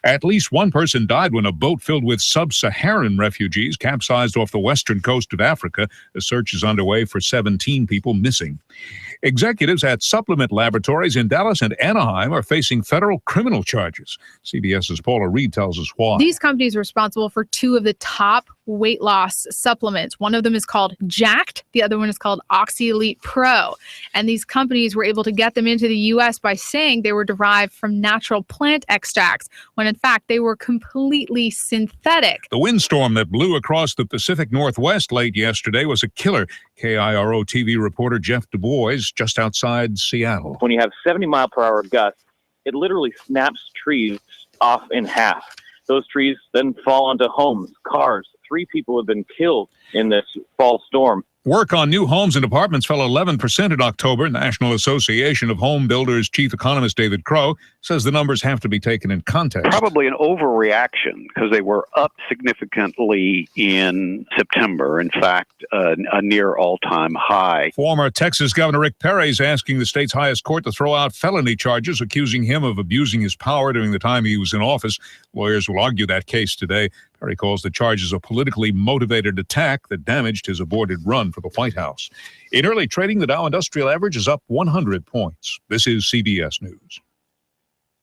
At least one person died when a boat filled with sub-Saharan refugees capsized off the western coast of Africa. A search is underway for 17 people missing. Executives at supplement laboratories in Dallas and Anaheim are facing federal criminal charges. CBS's Paula Reed tells us why. These companies are responsible for 2 of the top weight loss supplements. One of them is called Jacked. The other one is called Oxy Elite Pro. And these companies were able to get them into the U.S. by saying they were derived from natural plant extracts, when in fact they were completely synthetic. The windstorm that blew across the Pacific Northwest late yesterday was a killer. KIRO TV reporter Jeff Du Bois, just outside Seattle. When you have 70-mile-per-hour gusts, it literally snaps trees off in half. Those trees then fall onto homes, cars. 3 people have been killed in this fall storm. Work on new homes and apartments fell 11% in October. National Association of Home Builders chief economist David Crow says the numbers have to be taken in context. Probably an overreaction because they were up significantly in September. In fact, a near all-time high. Former Texas Governor Rick Perry is asking the state's highest court to throw out felony charges accusing him of abusing his power during the time he was in office. Lawyers will argue that case today. Perry calls the charges a politically motivated attack that damaged his aborted run for the White House. In early trading, the Dow Industrial Average is up 100 points. This is CBS News.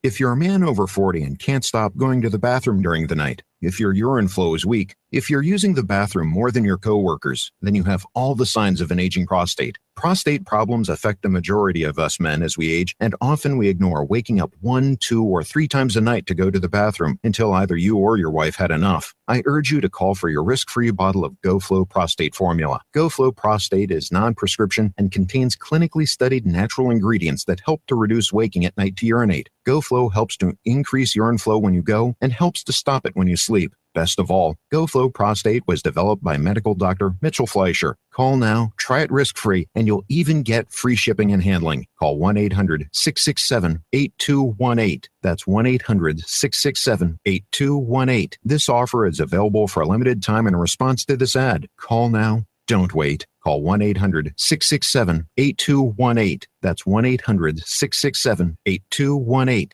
If you're a man over 40 and can't stop going to the bathroom during the night, if your urine flow is weak, if you're using the bathroom more than your coworkers, then you have all the signs of an aging prostate. Prostate problems affect the majority of us men as we age, and often we ignore waking up 1, 2, or 3 times a night to go to the bathroom until either you or your wife had enough. I urge you to call for your risk-free bottle of GoFlow Prostate Formula. GoFlow Prostate is non-prescription and contains clinically studied natural ingredients that help to reduce waking at night to urinate. GoFlow helps to increase urine flow when you go and helps to stop it when you sleep. Best of all, GoFlow Prostate was developed by medical doctor Mitchell Fleischer. Call now, try it risk-free, and you'll even get free shipping and handling. Call 1-800-667-8218. That's 1-800-667-8218. This offer is available for a limited time in response to this ad. Call now. Don't wait. Call 1-800-667-8218. That's 1-800-667-8218.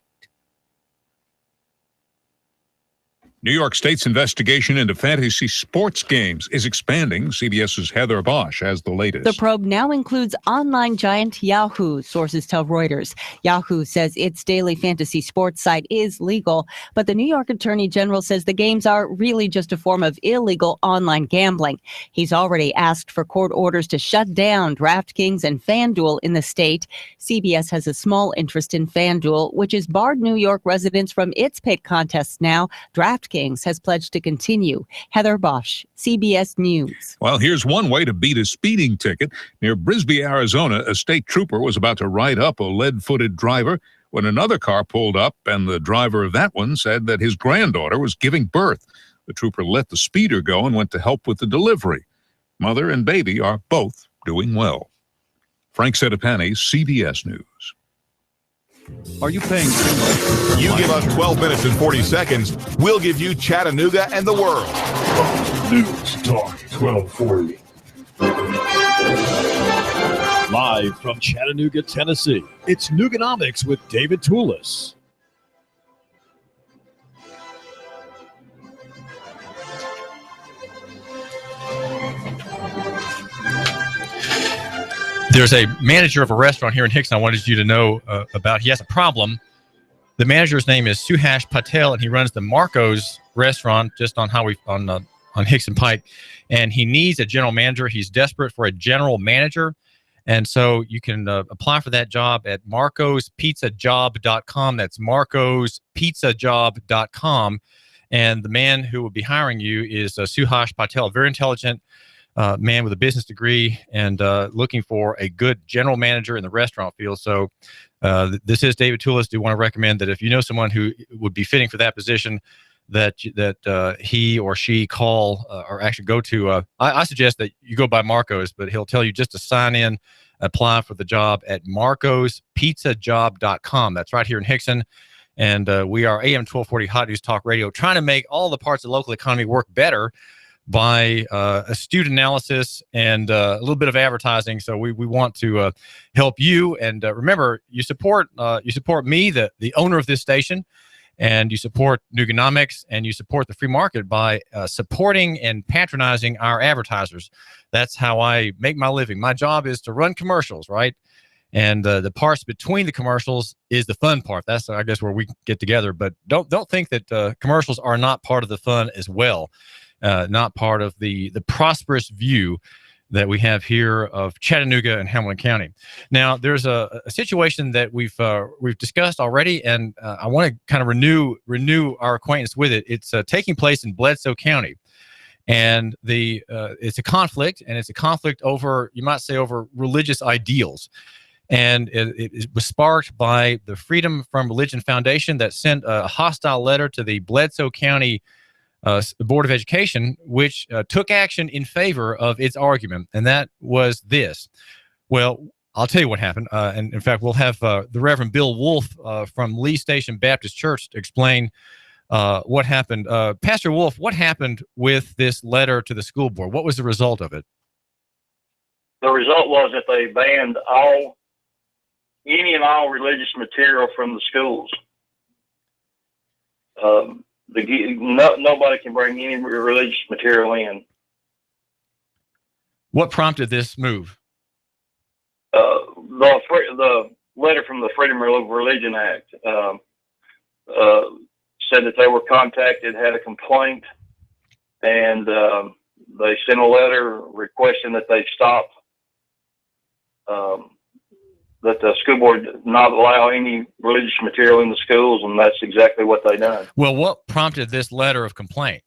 New York State's investigation into fantasy sports games is expanding. CBS's Heather Bosch has the latest. The probe now includes online giant Yahoo, sources tell Reuters. Yahoo says its daily fantasy sports site is legal, but the New York Attorney General says the games are really just a form of illegal online gambling. He's already asked for court orders to shut down DraftKings and FanDuel in the state. CBS has a small interest in FanDuel, which has barred New York residents from its paid contests now. DraftKings has pledged to continue. Heather Bosch, CBS News. Well, here's one way to beat a speeding ticket. Near Brisbane, Arizona, a state trooper was about to write up a lead-footed driver when another car pulled up, and the driver of that one said that his granddaughter was giving birth. The trooper let the speeder go and went to help with the delivery. Mother and baby are both doing well. Frank Sedapani, CBS News. Are you paying? You give us 12 minutes and 40 seconds, we'll give you Chattanooga and the world. News Talk 1240. Live from Chattanooga, Tennessee, it's Nooganomics with David Tulis. There's a manager of a restaurant here in Hickson I wanted you to know about. He has a problem. The manager's name is Suhash Patel, and he runs the Marco's restaurant just on Hickson Pike. And he needs a general manager. He's desperate for a general manager. And so you can apply for that job at marcospizzajob.com. That's marcospizzajob.com. And the man who will be hiring you is Suhash Patel, a very intelligent man with a business degree and looking for a good general manager in the restaurant field. So this is David Tulis. Do want to recommend that if you know someone who would be fitting for that position, that he or she call or actually go to. I suggest that you go by Marco's, but he'll tell you just to sign in, apply for the job at marcospizzajob.com. That's right here in Hickson. And we are AM 1240 Hot News Talk Radio, trying to make all the parts of the local economy work better by astute analysis and a little bit of advertising. So we want to help you. And remember, you support me, the owner of this station, and you support Nooganomics, and you support the free market by supporting and patronizing our advertisers. That's how I make my living. My job is to run commercials, right? And the parts between the commercials is the fun part. That's, I guess, where we get together. But don't think that commercials are not part of the fun as well. Not part of the prosperous view that we have here of Chattanooga and Hamilton County. Now, there's a situation that we've discussed already, and I want to kind of renew our acquaintance with it. It's taking place in Bledsoe County, and it's a conflict, and it's a conflict over, you might say, over religious ideals. And it was sparked by the Freedom from Religion Foundation that sent a hostile letter to the Bledsoe County Board of Education, which took action in favor of its argument, and that was this. Well, I'll tell you what happened, and in fact, we'll have the Reverend Bill Wolfe from Lee Station Baptist Church to explain what happened. Pastor Wolfe, what happened with this letter to the school board? What was the result of it? The result was that they banned any and all religious material from the schools. Nobody can bring any religious material in. What prompted this move? The letter from the Freedom of Religion Act said that they were contacted, had a complaint, and they sent a letter requesting that they stop, that the school board not allow any religious material in the schools, and that's exactly what they done. Well, what prompted this letter of complaint?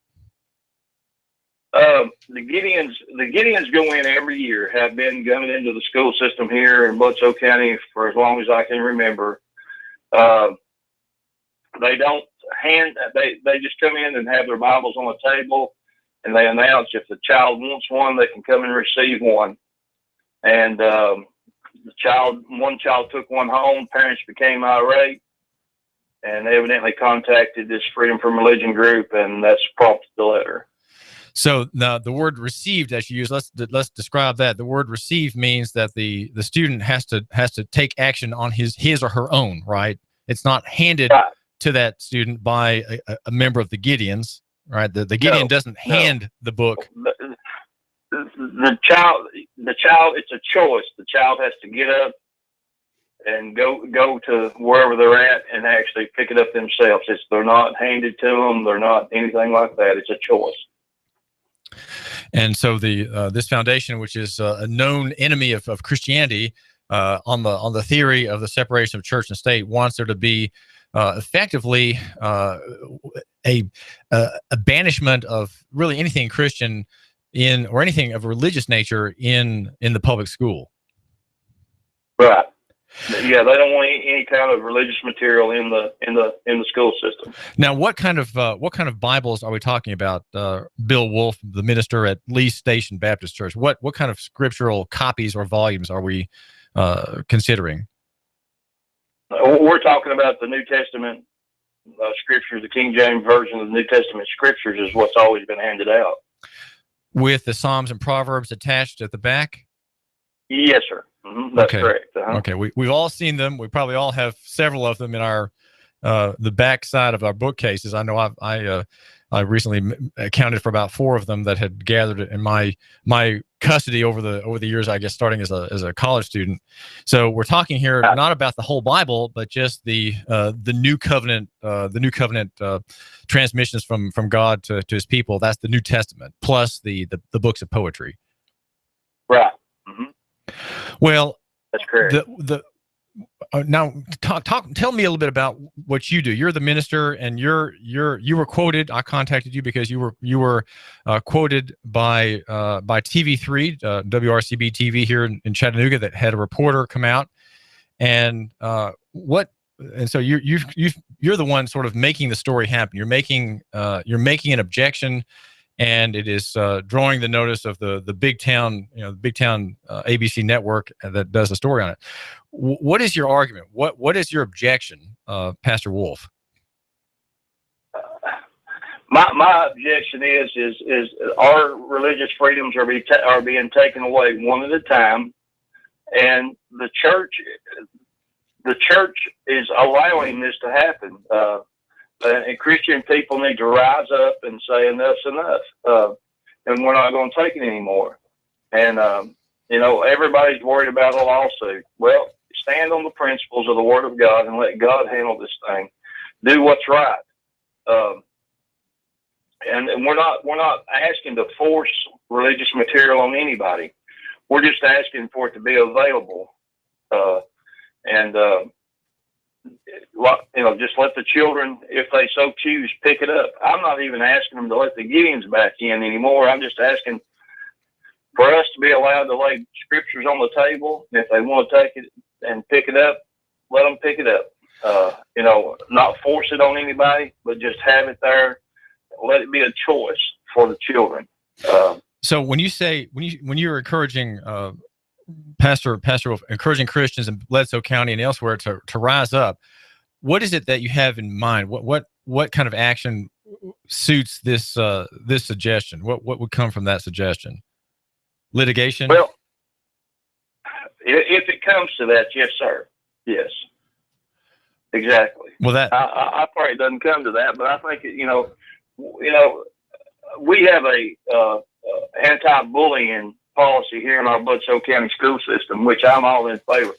The Gideons go in every year, have been going into the school system here in Bledsoe County for as long as I can remember. They don't they just come in and have their Bibles on the table, and they announce if the child wants one, they can come and receive one. And one child took one home, parents became irate, and they evidently contacted this Freedom from Religion group, and that's prompted the letter. So now the word received that you use, let's describe that. The word received means that the student has to take action on his or her own, right? It's not handed to that student by a member of the Gideons. right? The Gideon doesn't hand the book. The child, it's a choice. The child has to get up and go to wherever they're at and actually pick it up themselves. They're not handed to them. They're not anything like that. It's a choice. And so this foundation, which is a known enemy of Christianity, on the theory of the separation of church and state, wants there to be effectively a banishment of really anything Christian or anything of a religious nature in the public school. Right. Yeah, they don't want any kind of religious material in the school system. Now, what kind of Bibles are we talking about? Bill Wolfe, the minister at Lee Station Baptist Church. What kind of scriptural copies or volumes are we considering? We're talking about the New Testament scriptures. The King James version of the New Testament scriptures is what's always been handed out, with the Psalms and Proverbs attached at the back. Yes, sir. Mm-hmm. That's correct. Okay, we've all seen them. We probably all have several of them in our the back side of our bookcases. I know I recently accounted for about 4 of them that had gathered in my custody over the years, I guess, starting as a college student. So we're talking here not about the whole Bible, but just the New Covenant, transmissions from God to His people. That's the New Testament plus the books of poetry. Right. Mm-hmm. Well, that's correct. Now, tell me a little bit about what you do. You're the minister, and you were quoted. I contacted you because you were quoted by TV3, WRCB TV here in Chattanooga, that had a reporter come out, and so you're the one sort of making the story happen. You're making an objection, and it is drawing the notice of the big town, ABC network that does the story on it. What is your argument? What is your objection, Pastor Wolfe? My objection is our religious freedoms are being taken away one at a time, and the church is allowing this to happen. And Christian people need to rise up and say enough's enough, and we're not going to take it anymore. And everybody's worried about a lawsuit. Well, stand on the principles of the Word of God and let God handle this thing. Do what's right. And we're not asking to force religious material on anybody. We're just asking for it to be available, just let the children, if they so choose, pick it up. I'm not even asking them to let the Gideons back in anymore. I'm just asking for us to be allowed to lay scriptures on the table. And if they want to take it and pick it up, let them pick it up. Not force it on anybody, but just have it there. Let it be a choice for the children. So when you're encouraging Pastor Wolfe, encouraging Christians in Bledsoe County and elsewhere to rise up, what is it that you have in mind? What kind of action suits this suggestion? What would come from that suggestion? Litigation? Well, if it comes to that, yes, sir. Yes, exactly. Well, I pray it doesn't come to that, but I think we have a anti-bullying policy here in our Bledsoe County school system, which I'm all in favor.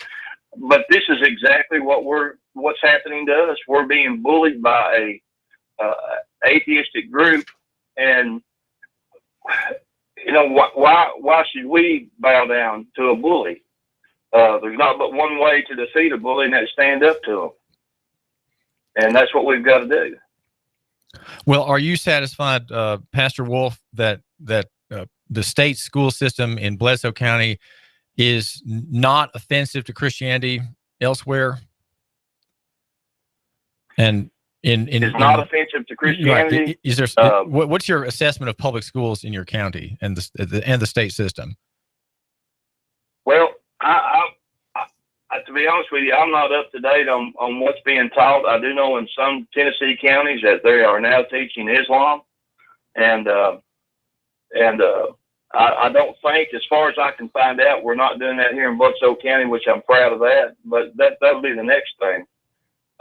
But this is exactly what's happening to us. We're being bullied by a atheistic group, and why should we bow down to a bully? There's not but one way to defeat a bully, and that's stand up to them. And that's what we've got to do. Well, are you satisfied, Pastor Wolfe, that the state school system in Bledsoe County is not offensive to Christianity elsewhere? And it's not offensive to Christianity. Right. Is there? What's your assessment of public schools in your county and the state system? Well, I to be honest with you, I'm not up to date on what's being taught. I do know in some Tennessee counties that they are now teaching Islam, and I don't think, as far as I can find out, we're not doing that here in Bledsoe County, which I'm proud of that. But that'll be the next thing.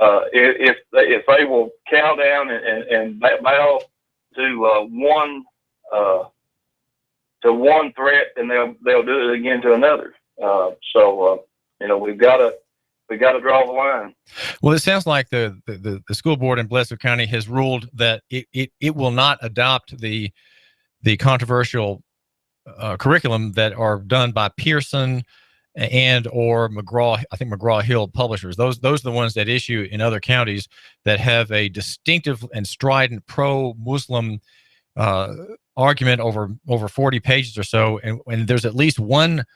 If they will cow down and bow to one threat, and they'll do it again to another. We've got to draw the line. Well, it sounds like the school board in Bledsoe County has ruled that it will not adopt the controversial curriculum that are done by Pearson and or McGraw-Hill publishers. Those are the ones that issue in other counties that have a distinctive and strident pro-Muslim argument over 40 pages or so, and there's at least one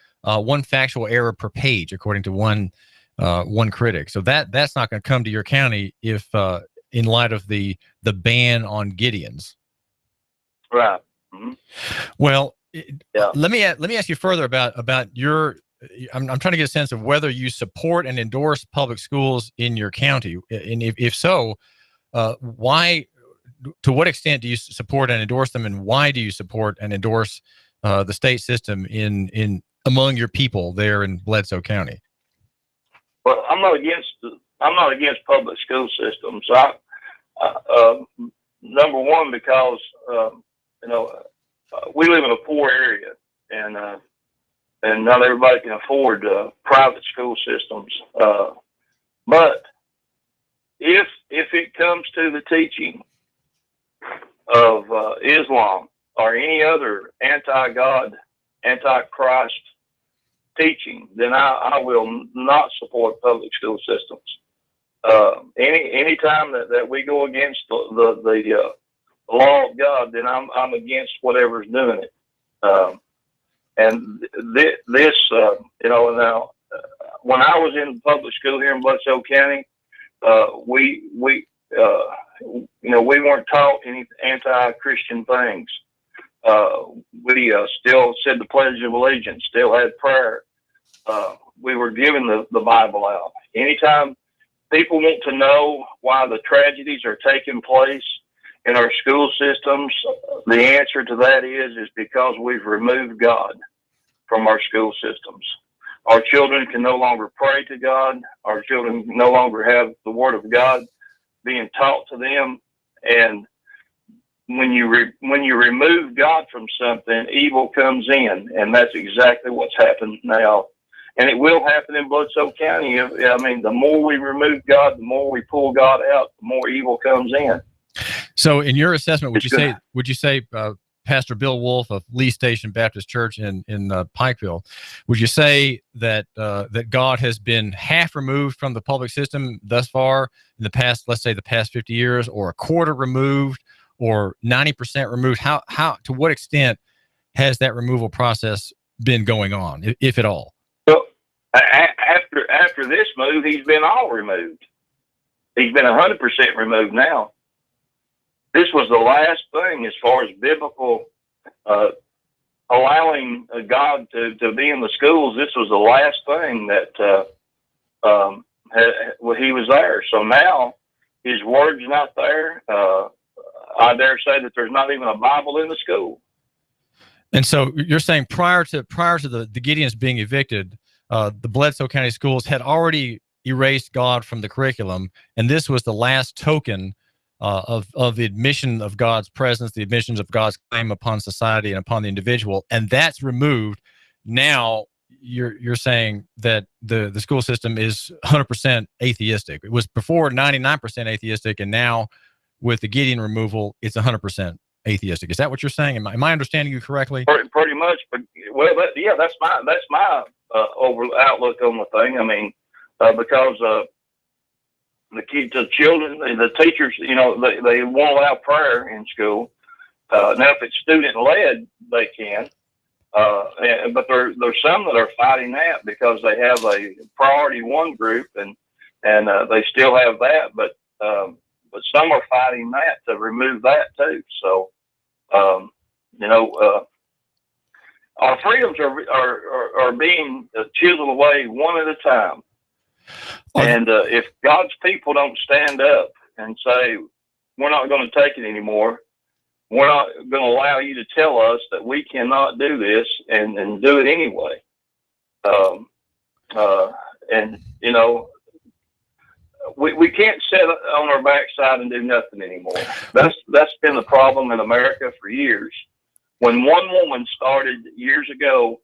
factual error per page, according to one critic. So that's not going to come to your county if in light of the ban on Gideons. Right. Mm-hmm. Well, let me ask you further about your. I'm trying to get a sense of whether you support and endorse public schools in your county, and if so, why? To what extent do you support and endorse them, and why do you support and endorse the state system in among your people there in Bledsoe County? Well, I'm not against public school systems. Number one, because we live in a poor area, and not everybody can afford private school systems. But if it comes to the teaching of Islam or any other anti-God, anti-Christ teaching, then I will not support public school systems. Any time that we go against the law of God, then I'm against whatever's doing it. And this, now, when I was in public school here in Bledsoe County, we weren't taught any anti-Christian things. We still said the Pledge of Allegiance, still had prayer. We were given the Bible out. Anytime people want to know why the tragedies are taking place in our school systems, the answer to that is because we've removed God from our school systems. Our children can no longer pray to God. Our children no longer have the Word of God being taught to them. And when you remove God from something, evil comes in, and that's exactly what's happened now. And it will happen in Bledsoe County. I mean, the more we remove God, the more we pull God out, the more evil comes in. So, in your assessment, would you say, Pastor Bill Wolfe of Lee Station Baptist Church in Pikeville, would you say that that God has been half removed from the public system thus far in the past, let's say the past 50 years, or a quarter removed, or 90% removed? How to what extent has that removal process been going on, if at all? Well, after this move, he's been all removed. He's been 100% removed now. This was the last thing as far as biblical allowing God to be in the schools. This was the last thing that he was there. So now his word's not there. I dare say that there's not even a Bible in the school. And so you're saying prior to the Gideons being evicted, the Bledsoe County schools had already erased God from the curriculum, and this was the last token of the admission of God's presence, the admissions of God's claim upon society and upon the individual, and that's removed. Now you're saying that the school system is 100% atheistic. It was before 99% atheistic, and now with the Gideon removal, it's 100% atheistic. Is that what you're saying? Am I understanding you correctly? Pretty much. But that's my over outlook on the thing. I mean, because the children, the teachers, they won't allow prayer in school. Now, if it's student led, they can. But there's some that are fighting that because they have a priority one group, and they still have that. But some are fighting that to remove that too. So, our freedoms are being chiseled away one at a time. And if God's people don't stand up and say, we're not going to take it anymore, we're not going to allow you to tell us that we cannot do this and do it anyway. we can't sit on our backside and do nothing anymore. That's been the problem in America for years. When one woman started years ago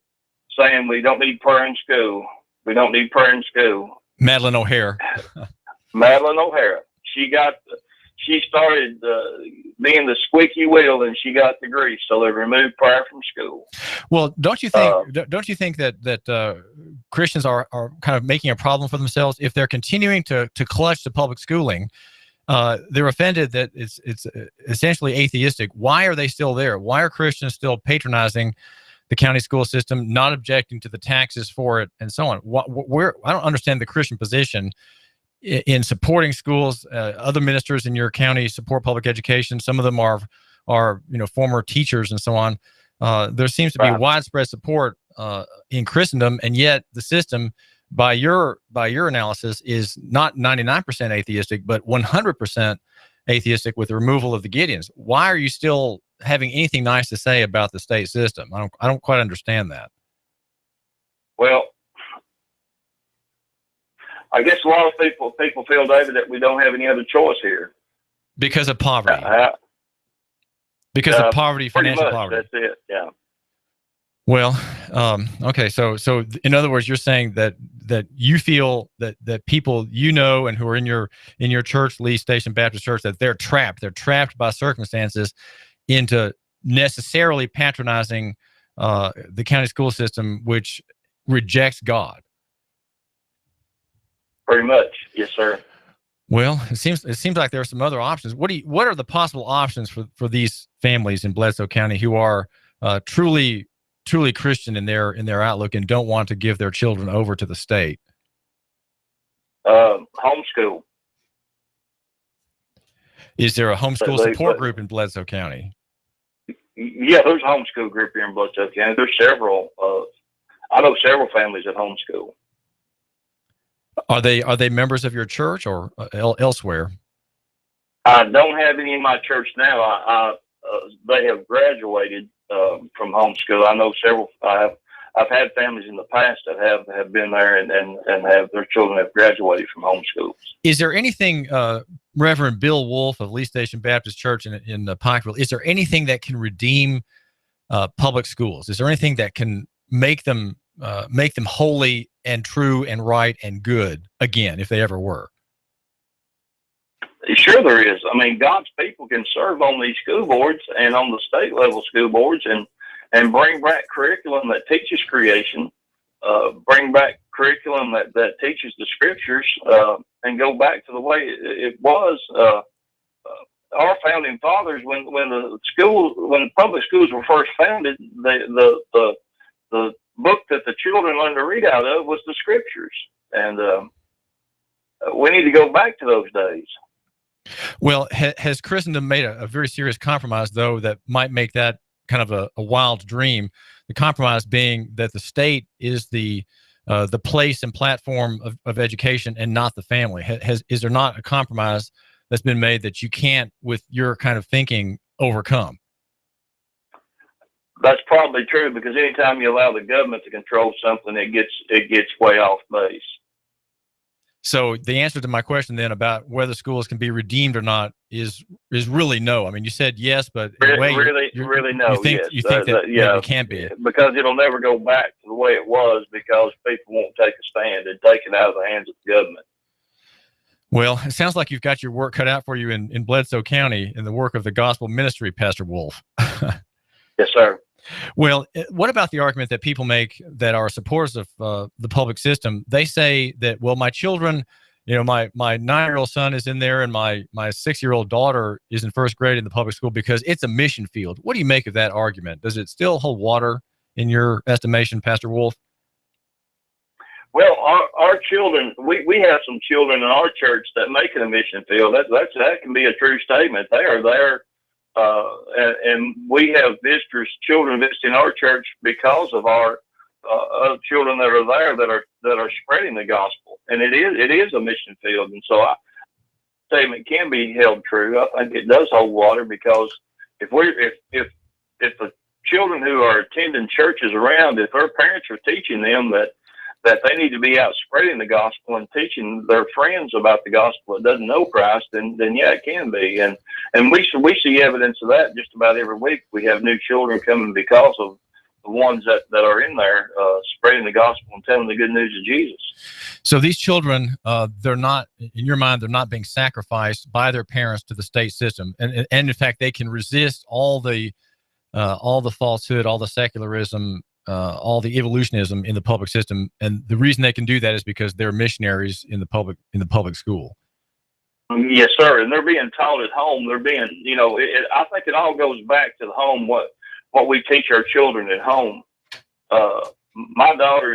saying we don't need prayer in school, we don't need prayer in school. Madeleine O'Hara. Madeleine O'Hara. She started being the squeaky wheel, and she got the grease. So they removed prayer from school. Well, don't you think that Christians are kind of making a problem for themselves if they're continuing to clutch to public schooling? They're offended that it's essentially atheistic. Why are they still there? Why are Christians still patronizing the county school system, not objecting to the taxes for it, and so on? I don't understand the Christian position in supporting schools. Other ministers in your county support public education. Some of them are former teachers and so on. There seems to be widespread support in Christendom, and yet the system, by your analysis, is not 99% atheistic, but 100% atheistic with the removal of the Gideons. Why are you still having anything nice to say about the state system? I don't quite understand that. Well, I guess a lot of people feel, David, that we don't have any other choice here because of poverty. Because of poverty, financial poverty. That's it. Yeah. Well, okay. So in other words, you're saying that you feel that people and who are in your church, Lee Station Baptist Church, that they're trapped. They're trapped by circumstances into necessarily patronizing the county school system, which rejects God. Pretty much, yes, sir. Well, it seems like there are some other options. What are the possible options for these families in Bledsoe County who are truly Christian in their outlook and don't want to give their children over to the state? Homeschool. Is there a homeschool support group in Bledsoe County? Yeah, there's a homeschool group here in Bledsoe County. There's several. I know several families at homeschool. Are they members of your church or elsewhere? I don't have any in my church now. They have graduated from homeschool. I know several. I've had families in the past that have been there and have their children have graduated from homeschools. Is there anything, Reverend Bill Wolfe of Lee Station Baptist Church in Pikeville, is there anything that can redeem public schools? Is there anything that can make them holy and true and right and good again, if they ever were? Sure there is. I mean, God's people can serve on these school boards and on the state level school boards and bring back curriculum that teaches creation, bring back curriculum that teaches the scriptures, and go back to the way it was. Our founding fathers, when public schools were first founded, the book that the children learned to read out of was the scriptures, and we need to go back to those days. Well, has Christendom made a very serious compromise, though, that might make that kind of a wild dream? The compromise being that the state is the place and platform of education and not the family. Is there not a compromise that's been made that you can't, with your kind of thinking, overcome? That's probably true, because anytime you allow the government to control something, it gets way off base. So the answer to my question then about whether schools can be redeemed or not is really no. I mean, you said yes, but in a way, really no. You think that it can't be, because it'll never go back to the way it was, because people won't take a stand and take it out of the hands of the government. Well, it sounds like you've got your work cut out for you in Bledsoe County in the work of the gospel ministry, Pastor Wolfe. Yes, sir. Well, what about the argument that people make that are supporters of the public system? They say that, well, my children, my 9-year-old son is in there and my 6-year-old daughter is in first grade in the public school because it's a mission field. What do you make of that argument? Does it still hold water in your estimation, Pastor Wolfe? Well, our children, we have some children in our church that make it a mission field. That can be a true statement. They are there. And we have children visiting our church because of our children that are there that are spreading the gospel, and it is a mission field. And so, statement can be held true. I think it does hold water, because if the children who are attending churches around, if their parents are teaching them that that they need to be out spreading the gospel and teaching their friends about the gospel that doesn't know Christ, then yeah, it can be. And we see evidence of that just about every week. We have new children coming because of the ones that are in there spreading the gospel and telling the good news of Jesus. So these children, they're not, in your mind, they're not being sacrificed by their parents to the state system, and in fact, they can resist all the falsehood, all the secularism, all the evolutionism in the public system, and the reason they can do that is because they're missionaries in the public school. Yes, sir, and they're being taught at home. They're being, I think it all goes back to the home. What we teach our children at home. My daughter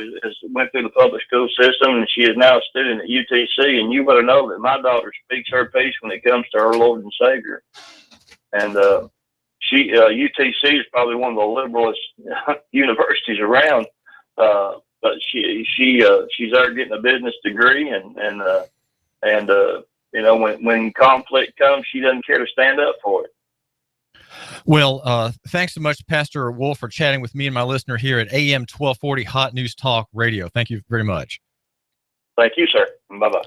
went through the public school system, and she is now a student at UTC. And you better know that my daughter speaks her piece when it comes to her Lord and Savior. And UTC is probably one of the liberalist universities around. But she's there getting a business degree, and when conflict comes, she doesn't care to stand up for it. Well, thanks so much, Pastor Wolfe, for chatting with me and my listener here at AM 1240 Hot News Talk Radio. Thank you very much. Thank you, sir. Bye-bye.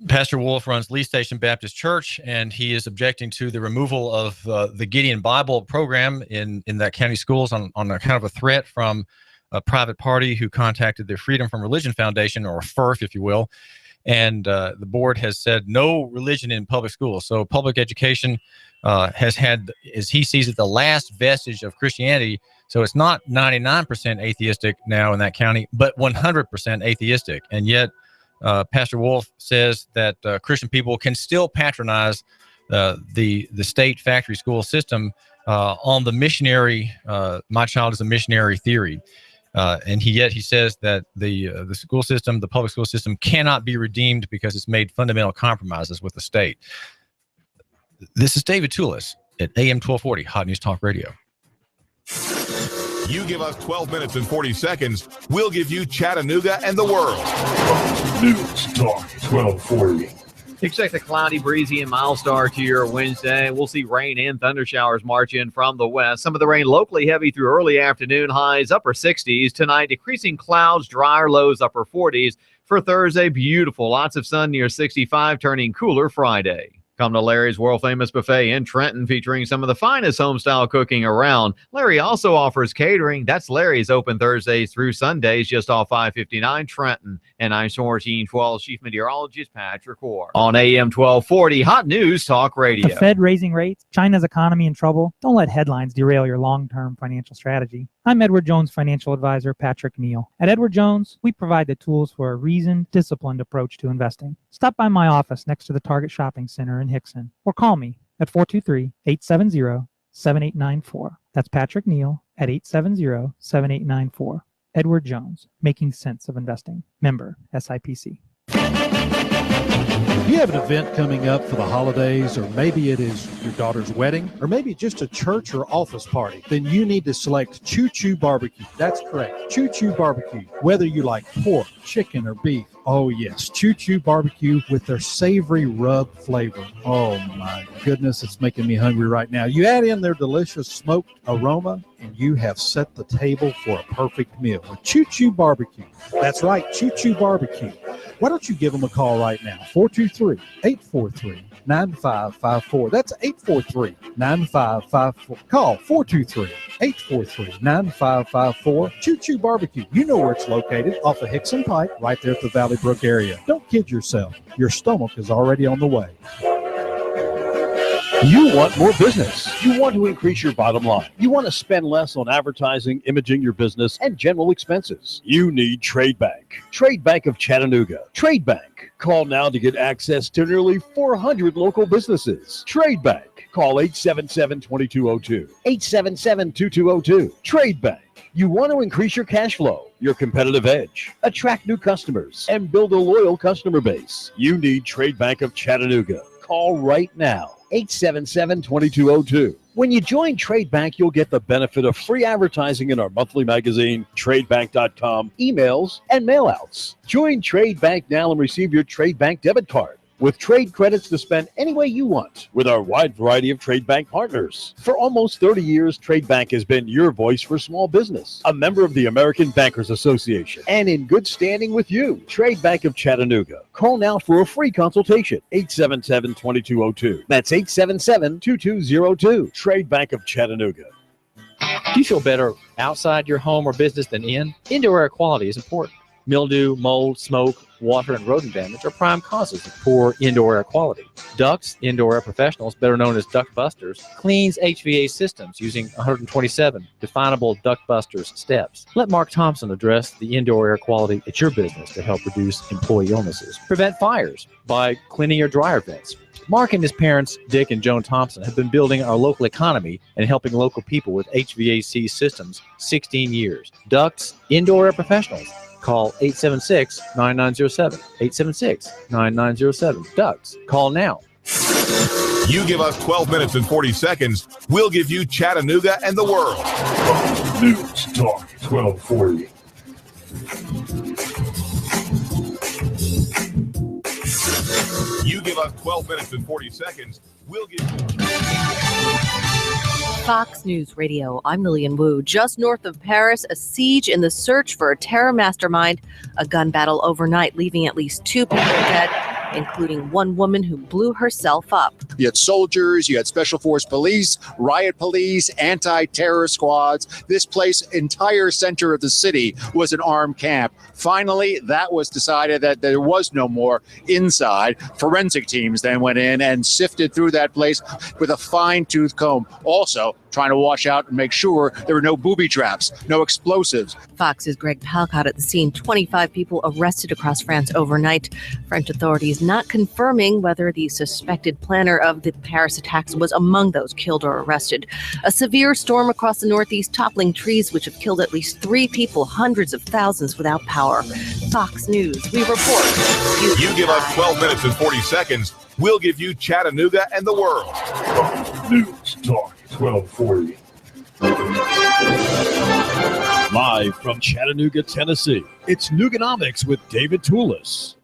Pastor Wolfe runs Lee Station Baptist Church, and he is objecting to the removal of the Gideon Bible program in that county schools on a kind of a threat from a private party who contacted the Freedom from Religion Foundation, or FERF, if you will. And the board has said no religion in public schools. So public education has had, as he sees it, the last vestige of Christianity. So it's not 99% atheistic now in that county, but 100% atheistic. And yet Pastor Wolfe says that Christian people can still patronize the state factory school system on the missionary, my child is a missionary theory. And yet he says that the school system, the public school system, cannot be redeemed because it's made fundamental compromises with the state. This is David Tulis at AM 1240 Hot News Talk Radio. You give us 12 minutes and 40 seconds, we'll give you Chattanooga and the world. News Talk 1240. Expect a cloudy, breezy, and mild start to your Wednesday. We'll see rain and thunder showers march in from the west. Some of the rain locally heavy through early afternoon, highs upper 60s. Tonight, decreasing clouds, drier lows, upper 40s. For Thursday, beautiful. Lots of sun near 65, turning cooler Friday. Come to Larry's world-famous buffet in Trenton, featuring some of the finest home-style cooking around. Larry also offers catering. That's Larry's, open Thursdays through Sundays, just off 559 Trenton. And I'm 1412 Chief Meteorologist Patrick Orr. On AM 1240, Hot News Talk Radio. The Fed raising rates, China's economy in trouble. Don't let headlines derail your long-term financial strategy. I'm Edward Jones financial advisor Patrick Neal. At Edward Jones, we provide the tools for a reasoned, disciplined approach to investing. Stop by my office next to the Target Shopping Center in Hickson, or call me at 423-870-7894. That's Patrick Neal at 870-7894. Edward Jones, making sense of investing. Member SIPC. You have an event coming up for the holidays, or maybe it is your daughter's wedding, or maybe just a church or office party, then you need to select Choo Choo Barbecue. That's correct, Choo Choo Barbecue. Whether you like pork, chicken, or beef, oh yes, Choo Choo Barbecue with their savory rub flavor. Oh my goodness, it's making me hungry right now. You add in their delicious smoked aroma, and you have set the table for a perfect meal. A Choo Choo Barbecue. That's right, Choo Choo Barbecue. Why don't you give them a call right now? 423-843-9554. That's 843-9554. Call 423-843-9554. Choo Choo Barbecue. You know where it's located, off of Hickson Pike, right there at the Valley Brook area. Don't kid yourself. Your stomach is already on the way. You want more business. You want to increase your bottom line. You want to spend less on advertising, imaging your business, and general expenses. You need Trade Bank. Trade Bank of Chattanooga. Trade Bank. Call now to get access to nearly 400 local businesses. Trade Bank. Call 877-2202. 877-2202. Trade Bank. You want to increase your cash flow, your competitive edge, attract new customers, and build a loyal customer base. You need Trade Bank of Chattanooga. Call right now. 877-2202. When you join Trade Bank, you'll get the benefit of free advertising in our monthly magazine, tradebank.com, emails, and mailouts. Join Trade Bank now and receive your Trade Bank debit card. with trade credits to spend any way you want with our wide variety of trade bank partners. For almost 30 years, Trade Bank has been your voice for small business, a member of the American Bankers Association, and in good standing with you. Trade Bank of Chattanooga. Call now for a free consultation. 877-2202. That's 877-2202. Trade Bank of Chattanooga. Do you feel better outside your home or business than in? Indoor air quality is important. Mildew, mold, smoke, water, and rodent damage are prime causes of poor indoor air quality. Ducts, Indoor Air Professionals, better known as Duct Busters, cleans HVAC systems using 127 definable Duct Busters steps. Let Mark Thompson address the indoor air quality at your business to help reduce employee illnesses. Prevent fires by cleaning your dryer vents. Mark and his parents, Dick and Joan Thompson, have been building our local economy and helping local people with HVAC systems 16 years. Ducts, Indoor Air Professionals. Call 876-9907. 876-9907. Ducks. Call now. You give us 12 minutes and 40 seconds, we'll give you Chattanooga and the world. News Talk 1240. You give us 12 minutes and 40 seconds, we'll give you... Fox News Radio, I'm Lillian Wu. Just north of Paris, a siege in the search for a terror mastermind, a gun battle overnight, leaving at least 2 people dead, including one woman who blew herself up. You had soldiers, you had special force police, riot police, anti-terror squads. This place, entire center of the city, was an armed camp. Finally, that was decided that there was no more inside. Forensic teams then went in and sifted through that place with a fine-tooth comb. Also, trying to wash out and make sure there were no booby traps, no explosives. Fox's Greg Palcott at the scene. 25 people arrested across France overnight. French authorities not confirming whether the suspected planner of the Paris attacks was among those killed or arrested. A severe storm across the Northeast, toppling trees which have killed at least 3 people, hundreds of thousands without power. Fox News, we report. You give us 12 minutes and 40 seconds, we'll give you Chattanooga and the world. News Talk 1240. Live from Chattanooga, Tennessee, it's Nooganomics with David Tulis.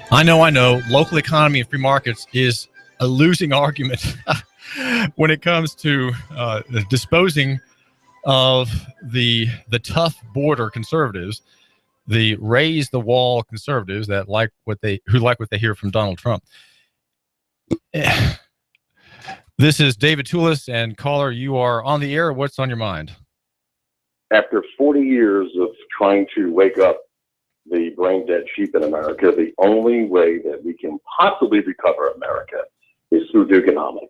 I know. Local economy and free markets is a losing argument when it comes to disposing of the tough border conservatives, the raise the wall conservatives that like what they hear from Donald Trump. This is David Tulis, and caller, you are on the air. What's on your mind? After 40 years of trying to wake up the brain-dead sheep in America, the only way that we can possibly recover America is through Nooganomics.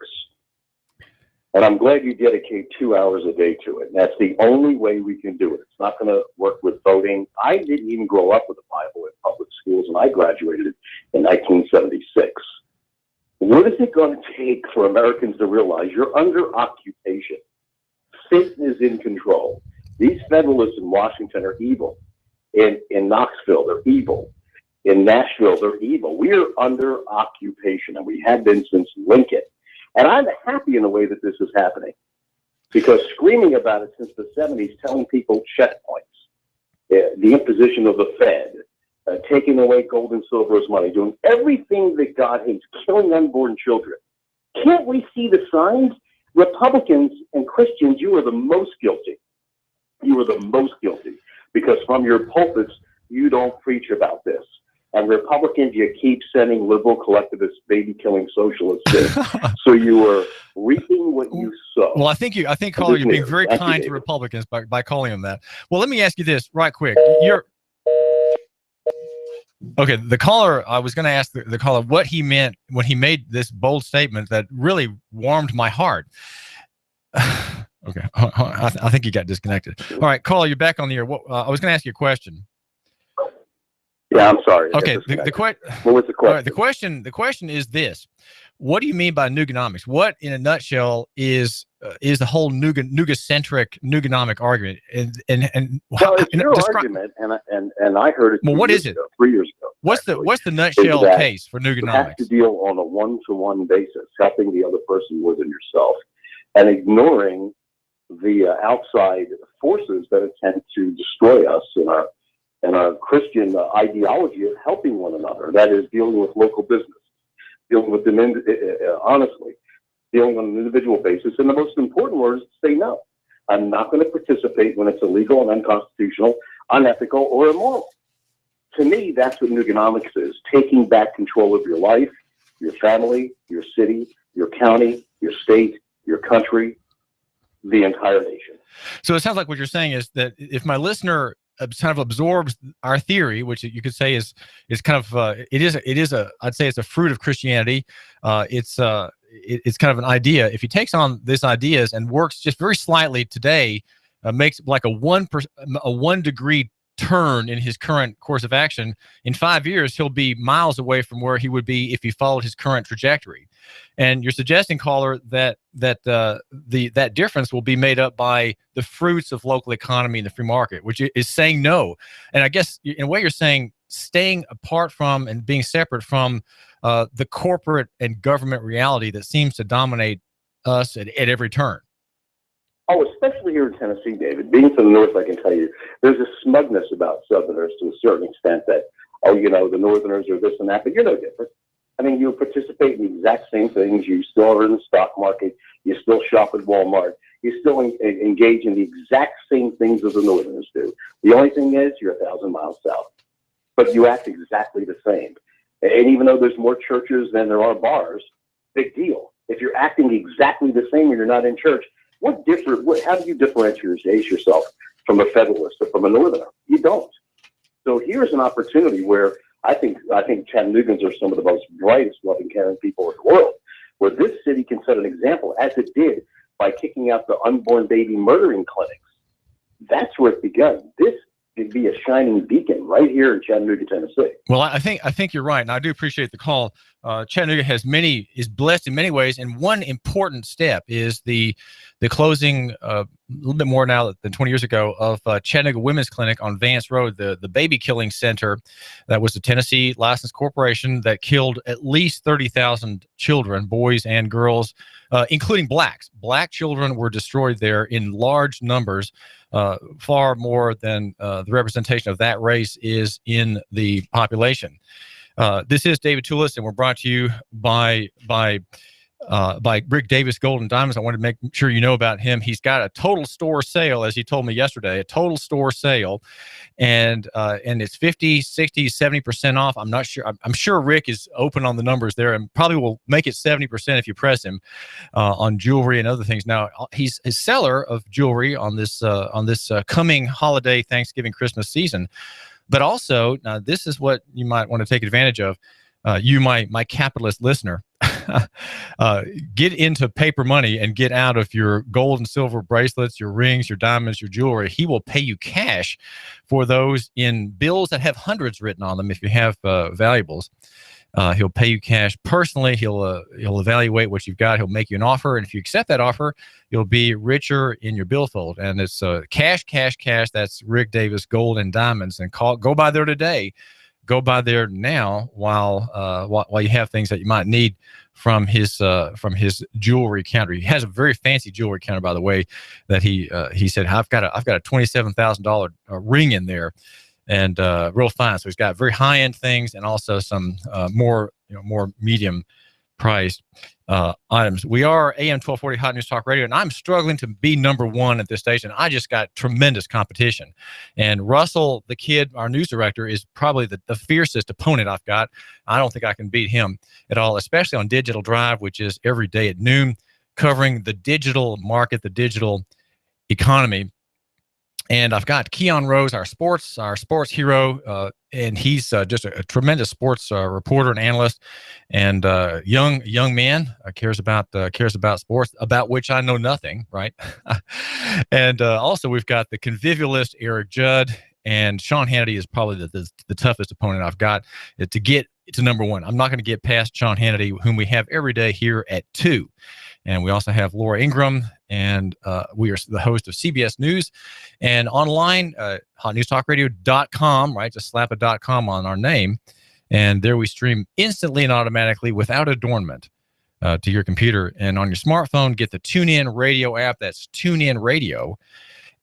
And I'm glad you dedicate 2 hours a day to it. That's the only way we can do it. It's not going to work with voting. I didn't even grow up with the Bible in public schools, and I graduated in 1976. What is it going to take for Americans to realize you're under occupation? Satan is in control. These Federalists in Washington are evil. In Knoxville, they're evil. In Nashville, they're evil. We are under occupation, and we have been since Lincoln. And I'm happy in the way that this is happening, because screaming about it since the 70s, telling people checkpoints, the imposition of the Fed, taking away gold and silver as money, doing everything that God hates, killing unborn children. Can't we see the signs? Republicans and Christians, you are the most guilty. You are the most guilty, because from your pulpits, you don't preach about this. And Republicans, you keep sending liberal collectivist, baby-killing socialists in. So you are reaping what you sow. Well, I think caller, you're being very kind to Republicans by calling them that. Well, let me ask you this right quick. Okay, the caller, I was going to ask the caller what he meant when he made this bold statement that really warmed my heart. Okay, I think he got disconnected. All right, caller, you're back on the air. I was going to ask you a question. Yeah, I'm sorry. Okay, what was the question? All right, the question is this: what do you mean by Nooganomics? What, in a nutshell, is the whole Nooga-centric Nooganomic argument? Well, it's your argument, and I heard it. Well, what is it? 3 years ago. What's the nutshell case for Nooganomics? You have to deal on a one-to-one basis, helping the other person more than yourself, and ignoring the outside forces that attempt to destroy us and our Christian ideology of helping one another. That is dealing with local business, dealing with them honestly, dealing on an individual basis. And the most important word is to say no. I'm not going to participate when it's illegal and unconstitutional, unethical, or immoral. To me, that's what Nooganomics is, taking back control of your life, your family, your city, your county, your state, your country, the entire nation. So it sounds like what you're saying is that if my listener kind of absorbs our theory, which you could say is kind of I'd say it's a fruit of Christianity. It's kind of an idea. If he takes on these ideas and works just very slightly today, makes like a 1 degree turn in his current course of action, in 5 years he'll be miles away from where he would be if he followed his current trajectory. And you're suggesting, caller, that that difference will be made up by the fruits of local economy and the free market, which is saying no. And I guess in a way you're saying staying apart from and being separate from the corporate and government reality that seems to dominate us at every turn. Oh, especially here in Tennessee, David. Being from the North, I can tell you, there's a smugness about Southerners to a certain extent that, the Northerners are this and that, but you're no different. I mean, you participate in the exact same things. You still are in the stock market. You still shop at Walmart. You still engage in the exact same things as the Northerners do. The only thing is you're 1,000 miles south, but you act exactly the same. And even though there's more churches than there are bars, big deal. If you're acting exactly the same when you're not in church, how do you differentiate yourself from a Federalist or from a Northerner? You don't. So here's an opportunity where I think Chattanoogans are some of the most brightest, loving, caring people in the world, where this city can set an example, as it did by kicking out the unborn baby murdering clinics. That's where it began. This could be a shining beacon right here in Chattanooga, Tennessee. Well, I think you're right, and I do appreciate the call. Chattanooga is blessed in many ways, and one important step is the closing a little bit more now than 20 years ago of Chattanooga Women's Clinic on Vance Road, the baby killing center that was a Tennessee licensed corporation that killed at least 30,000 children, boys and girls, including blacks. Black children were destroyed there in large numbers, far more than the representation of that race is in the population. This is David Tulis, and we're brought to you by Rick Davis Gold and Diamonds. I wanted to make sure you know about him. He's got a total store sale, as he told me yesterday, a total store sale, and it's 50, 60, 70% off. I'm not sure. I'm sure Rick is open on the numbers there, and probably will make it 70% if you press him on jewelry and other things. Now, he's a seller of jewelry on this coming holiday, Thanksgiving, Christmas season. But also, now this is what you might want to take advantage of. You, my capitalist listener, get into paper money and get out of your gold and silver bracelets, your rings, your diamonds, your jewelry. He will pay you cash for those in bills that have hundreds written on them. If you have valuables, he'll pay you cash personally. He'll evaluate what you've got. He'll make you an offer, and if you accept that offer, you'll be richer in your billfold. And it's cash. That's Rick Davis Gold and Diamonds. And go by there today. Go by there now while you have things that you might need from his jewelry counter. He has a very fancy jewelry counter, by the way, that he said, I've got a $27,000 ring in there, and real fine. So he's got very high end things and also some more medium priced items. We are AM 1240 Hot News Talk Radio, and I'm struggling to be number one at this station. I just got tremendous competition. And Russell, the kid, our news director, is probably the fiercest opponent I've got. I don't think I can beat him at all, especially on Digital Drive, which is every day at noon, covering the digital market, the digital economy. And I've got Keon Rose, our sports hero, and he's just a tremendous sports reporter and analyst, and young man, cares about sports, about which I know nothing, right? And also we've got the convivialist Eric Judd, and Sean Hannity is probably the toughest opponent I've got to get to number one. I'm not going to get past Sean Hannity, whom we have every day here at 2. And we also have Laura Ingraham, and we are the host of CBS News. And online, hotnewstalkradio.com, right? Just slap a .com on our name. And there we stream instantly and automatically without adornment to your computer, and on your smartphone, get the TuneIn Radio app. That's TuneIn Radio.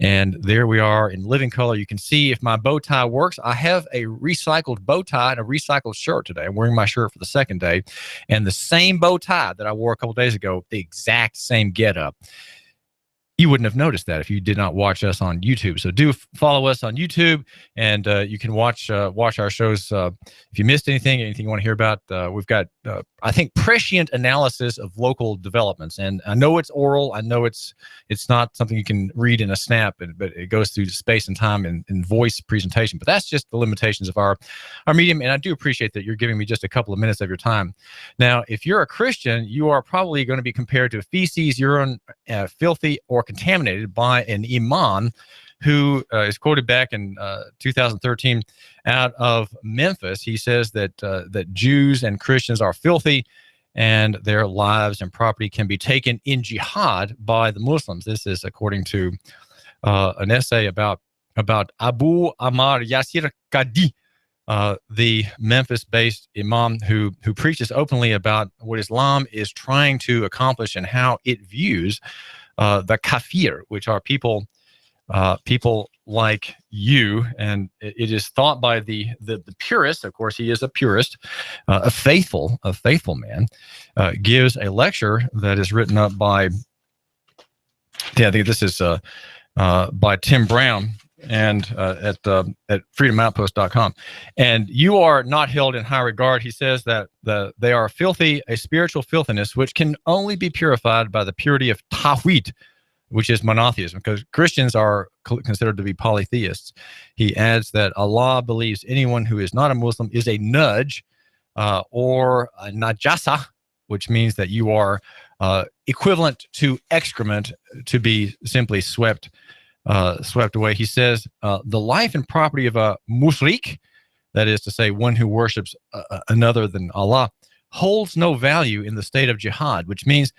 And there we are in living color. You can see if my bow tie works. I have a recycled bow tie and a recycled shirt today. I'm wearing my shirt for the second day. And the same bow tie that I wore a couple days ago, the exact same getup. You wouldn't have noticed that if you did not watch us on YouTube. So do follow us on YouTube, and you can watch our shows. If you missed anything you want to hear about, we've got, I think, prescient analysis of local developments. And I know it's oral. I know it's not something you can read in a snap, but it goes through space and time and voice presentation. But that's just the limitations of our medium, and I do appreciate that you're giving me just a couple of minutes of your time. Now, if you're a Christian, you are probably going to be compared to feces, urine, filthy, or contaminated by an imam who is quoted back in 2013 out of Memphis. He says that Jews and Christians are filthy and their lives and property can be taken in jihad by the Muslims. This is according to an essay about Abu Ammar Yasir Qadi, the Memphis-based imam who preaches openly about what Islam is trying to accomplish and how it views the kafir, which are people like you. And it is thought by the purist, of course he is a purist, a faithful man, gives a lecture that is written up by, I think this is by Tim Brown, and at freedomoutpost.com. And you are not held in high regard. He says that they are filthy, a spiritual filthiness, which can only be purified by the purity of tawhid, which is monotheism, because Christians are considered to be polytheists. He adds that Allah believes anyone who is not a Muslim is a nudge or a najasa, which means that you are equivalent to excrement, to be simply swept away. He says the life and property of a mushrik, that is to say one who worships another than Allah, holds no value in the state of jihad, which means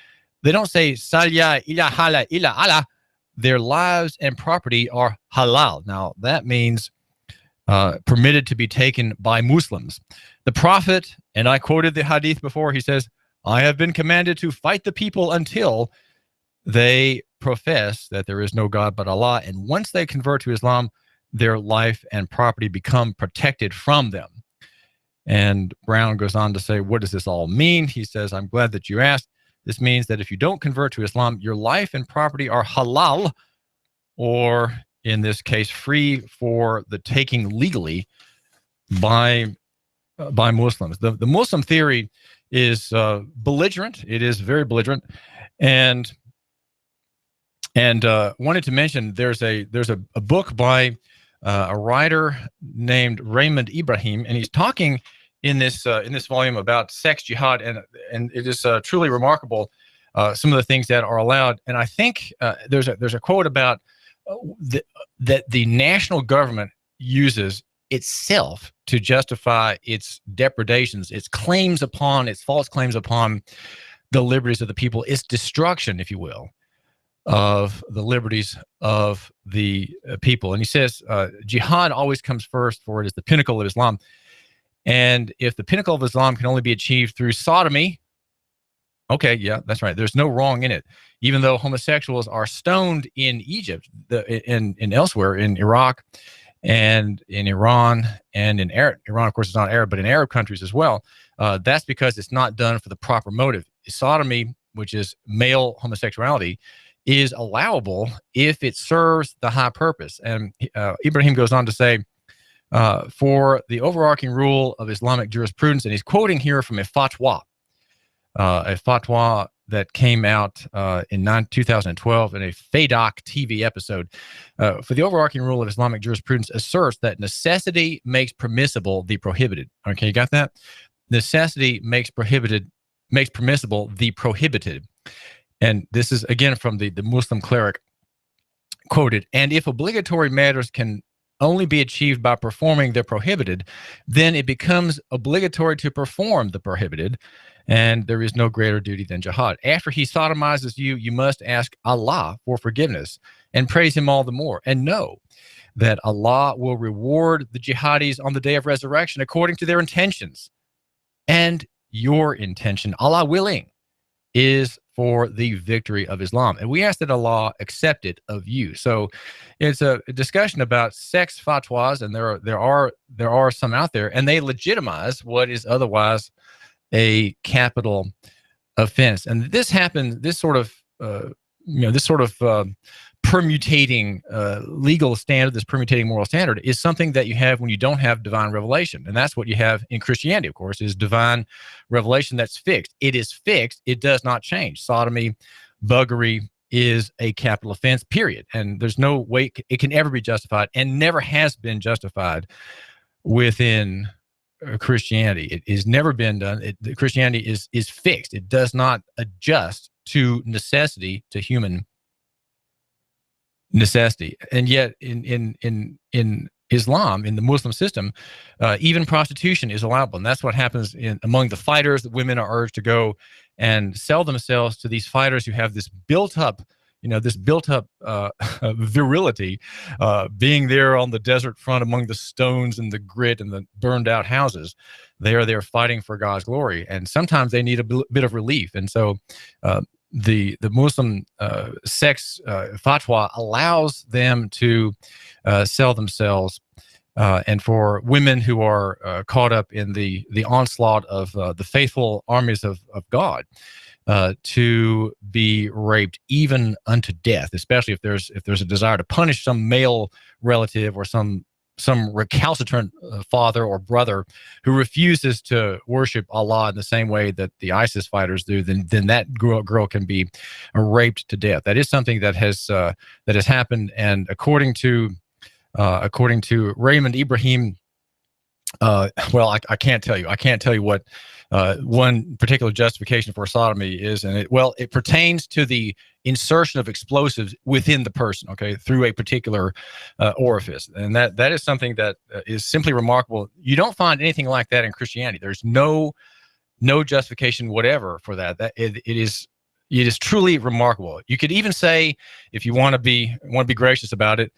they don't say salya ilaha illa Allah. Their lives and property are halal. Now that means permitted to be taken by Muslims. The Prophet, and I quoted the hadith before, he says, I have been commanded to fight the people until they profess that there is no God but Allah, and once they convert to Islam, their life and property become protected from them. And Brown goes on to say, what does this all mean? He says, I'm glad that you asked. This means that if you don't convert to Islam, your life and property are halal, or in this case, free for the taking legally by Muslims. The Muslim theory is belligerent. It is very belligerent, and wanted to mention there's a book by a writer named Raymond Ibrahim, and he's talking in this volume about sex jihad, and it is truly remarkable some of the things that are allowed. And I think there's a quote about that the national government uses itself to justify its depredations, its false claims upon the liberties of the people, its destruction, if you will, of the liberties of the people. And he says, jihad always comes first, for it is the pinnacle of Islam. And if the pinnacle of Islam can only be achieved through sodomy, okay, yeah, that's right. There's no wrong in it. Even though homosexuals are stoned in Egypt, and elsewhere in Iraq and in Iran and in Iran, of course, it's not Arab, but in Arab countries as well. That's because it's not done for the proper motive. Sodomy, which is male homosexuality, is allowable if it serves the high purpose. And Ibrahim goes on to say, for the overarching rule of Islamic jurisprudence, and he's quoting here from a fatwa that came out in 2012 in a FADOC TV episode. For the overarching rule of Islamic jurisprudence asserts that necessity makes permissible the prohibited. Okay, you got that? Necessity makes permissible the prohibited. And this is, again, from the Muslim cleric quoted. And if obligatory matters can only be achieved by performing the prohibited, then it becomes obligatory to perform the prohibited, and there is no greater duty than jihad. After he sodomizes you, you must ask Allah for forgiveness and praise him all the more, and know that Allah will reward the jihadis on the day of resurrection according to their intentions and your intention, Allah willing. is for the victory of Islam. And we ask that Allah accept it of you. So it's a discussion about sex fatwas, and there are some out there, and they legitimize what is otherwise a capital offense. And this happened, this sort of permutating legal standard, this permutating moral standard, is something that you have when you don't have divine revelation. And that's what you have in Christianity, of course, is divine revelation that's fixed. It is fixed. It does not change. Sodomy, buggery is a capital offense, period. And there's no way it can ever be justified, and never has been justified within Christianity. It has never been done. Christianity is fixed. It does not adjust to necessity, to human necessity. And yet in Islam, in the Muslim system, even prostitution is allowable. And that's what happens among the fighters. The women are urged to go and sell themselves to these fighters who have this built up virility, being there on the desert front among the stones and the grit and the burned out houses. They are there fighting for God's glory. And sometimes they need a bit of relief. And so the Muslim sex fatwa allows them to sell themselves, and for women who are caught up in the onslaught of the faithful armies of God, to be raped even unto death, especially if there's a desire to punish some male relative or some recalcitrant father or brother who refuses to worship Allah in the same way that the ISIS fighters do, then that girl can be raped to death. That is something that has happened. And according to Raymond Ibrahim, well, I can't tell you. I can't tell you what one particular justification for sodomy is, and it pertains to the insertion of explosives within the person, okay, through a particular orifice, and that is something that is simply remarkable. You don't find anything like that in Christianity. There's no justification whatever for that. It is truly remarkable. You could even say, if you want to be gracious about it,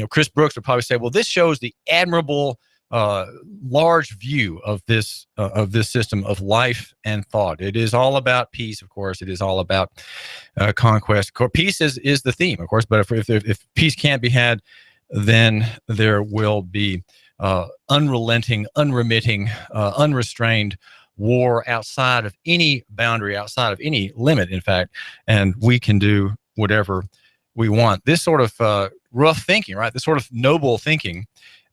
Chris Brooks would probably say, well, this shows the admirable large view of this system of life and thought. It is all about peace, of course. It is all about conquest. Peace is the theme, of course. But if peace can't be had, then there will be unrelenting, unremitting, unrestrained war outside of any boundary, outside of any limit, in fact. And we can do whatever we want. This sort of rough thinking, right? This sort of noble thinking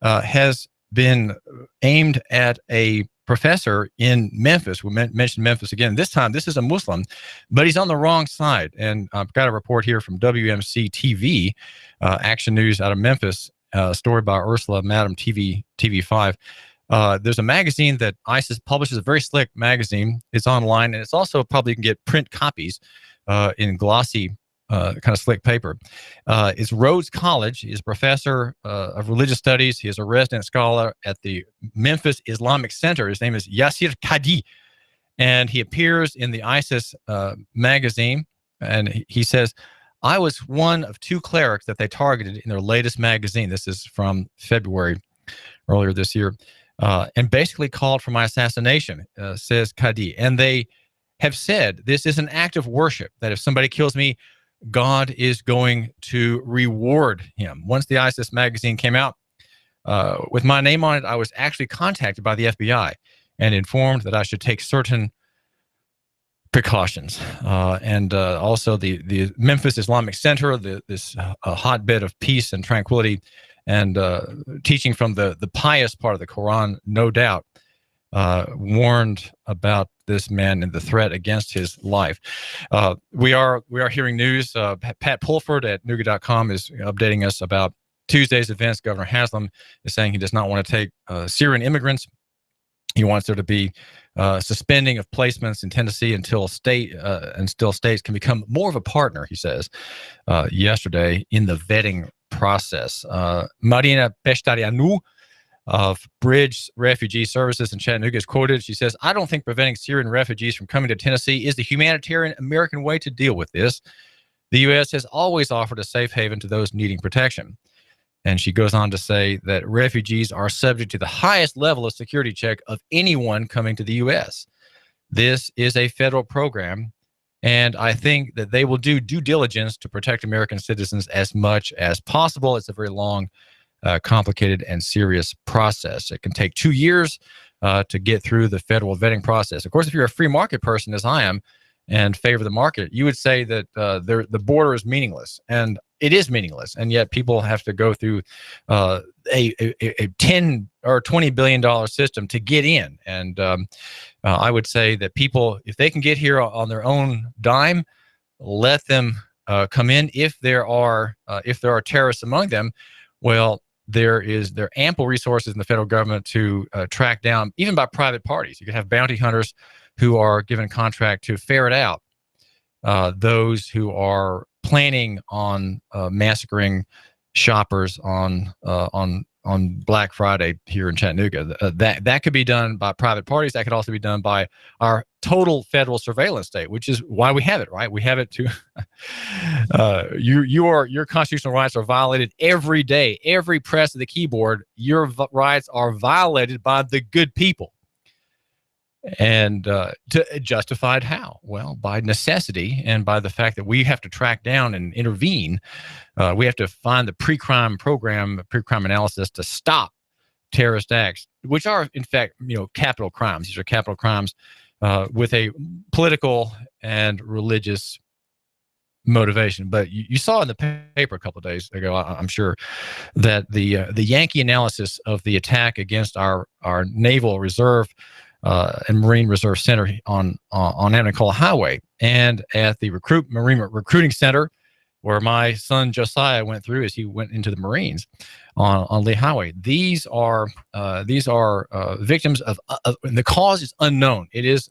has been aimed at a professor in Memphis. We mentioned Memphis again. This time, this is a Muslim, but he's on the wrong side. And I've got a report here from WMC TV, Action News out of Memphis, story by Ursula Madam TV5. There's a magazine that ISIS publishes, a very slick magazine. It's online, and it's also probably you can get print copies in glossy kind of slick paper. It's Rhodes College. He's a professor of religious studies. He is a resident scholar at the Memphis Islamic Center. His name is Yasir Kadi, and he appears in the ISIS magazine. And he says, I was one of 2 clerics that they targeted in their latest magazine. This is from February, earlier this year, and basically called for my assassination, says Kadi. And they have said this is an act of worship, that if somebody kills me, God is going to reward him. Once the ISIS magazine came out with my name on it, I was actually contacted by the FBI and informed that I should take certain precautions. And also the Memphis Islamic Center, this hotbed of peace and tranquility and teaching from the pious part of the Quran, no doubt, warned about this man and the threat against his life. We are hearing news. Pat Pulford at Nooga.com is updating us about Tuesday's events. Governor Haslam is saying he does not want to take Syrian immigrants. He wants there to be suspending of placements in Tennessee until states can become more of a partner, he says, yesterday in the vetting process. Marina Peshtarianu of Bridge Refugee Services in Chattanooga is quoted. She says, I don't think preventing Syrian refugees from coming to Tennessee is the humanitarian American way to deal with this. The U.S. has always offered a safe haven to those needing protection. And she goes on to say that refugees are subject to the highest level of security check of anyone coming to the U.S. This is a federal program, And I think that they will do due diligence to protect American citizens as much as possible. It's a very long, complicated, and serious process. It can take 2 years to get through the federal vetting process. Of course, if you're a free market person, as I am, and favor the market, you would say that the border is meaningless, and it is meaningless. And yet people have to go through a $10 or $20 billion system to get in. And I would say that people, if they can get here on their own dime, let them come in. If there are terrorists among them, well, there are ample resources in the federal government to track down, even by private parties. You can have bounty hunters who are given a contract to ferret out those who are planning on massacring shoppers on Black Friday here in Chattanooga. That could be done by private parties. That could also be done by our total federal surveillance state, which is why we have it, right? We have it to your constitutional rights are violated every day. Every press of the keyboard, your rights are violated by the good people. And justified how? Well, by necessity and by the fact that we have to track down and intervene. We have to find the pre-crime program, pre-crime analysis to stop terrorist acts, which are, in fact, capital crimes. These are capital crimes with a political and religious motivation. But you saw in the paper a couple of days ago, I'm sure, that the Yankee analysis of the attack against our Naval Reserve and Marine Reserve Center on Anacola Highway, and at the Marine Recruiting Center, where my son Josiah went through as he went into the Marines on Lee Highway. These are victims of the cause is unknown. It is.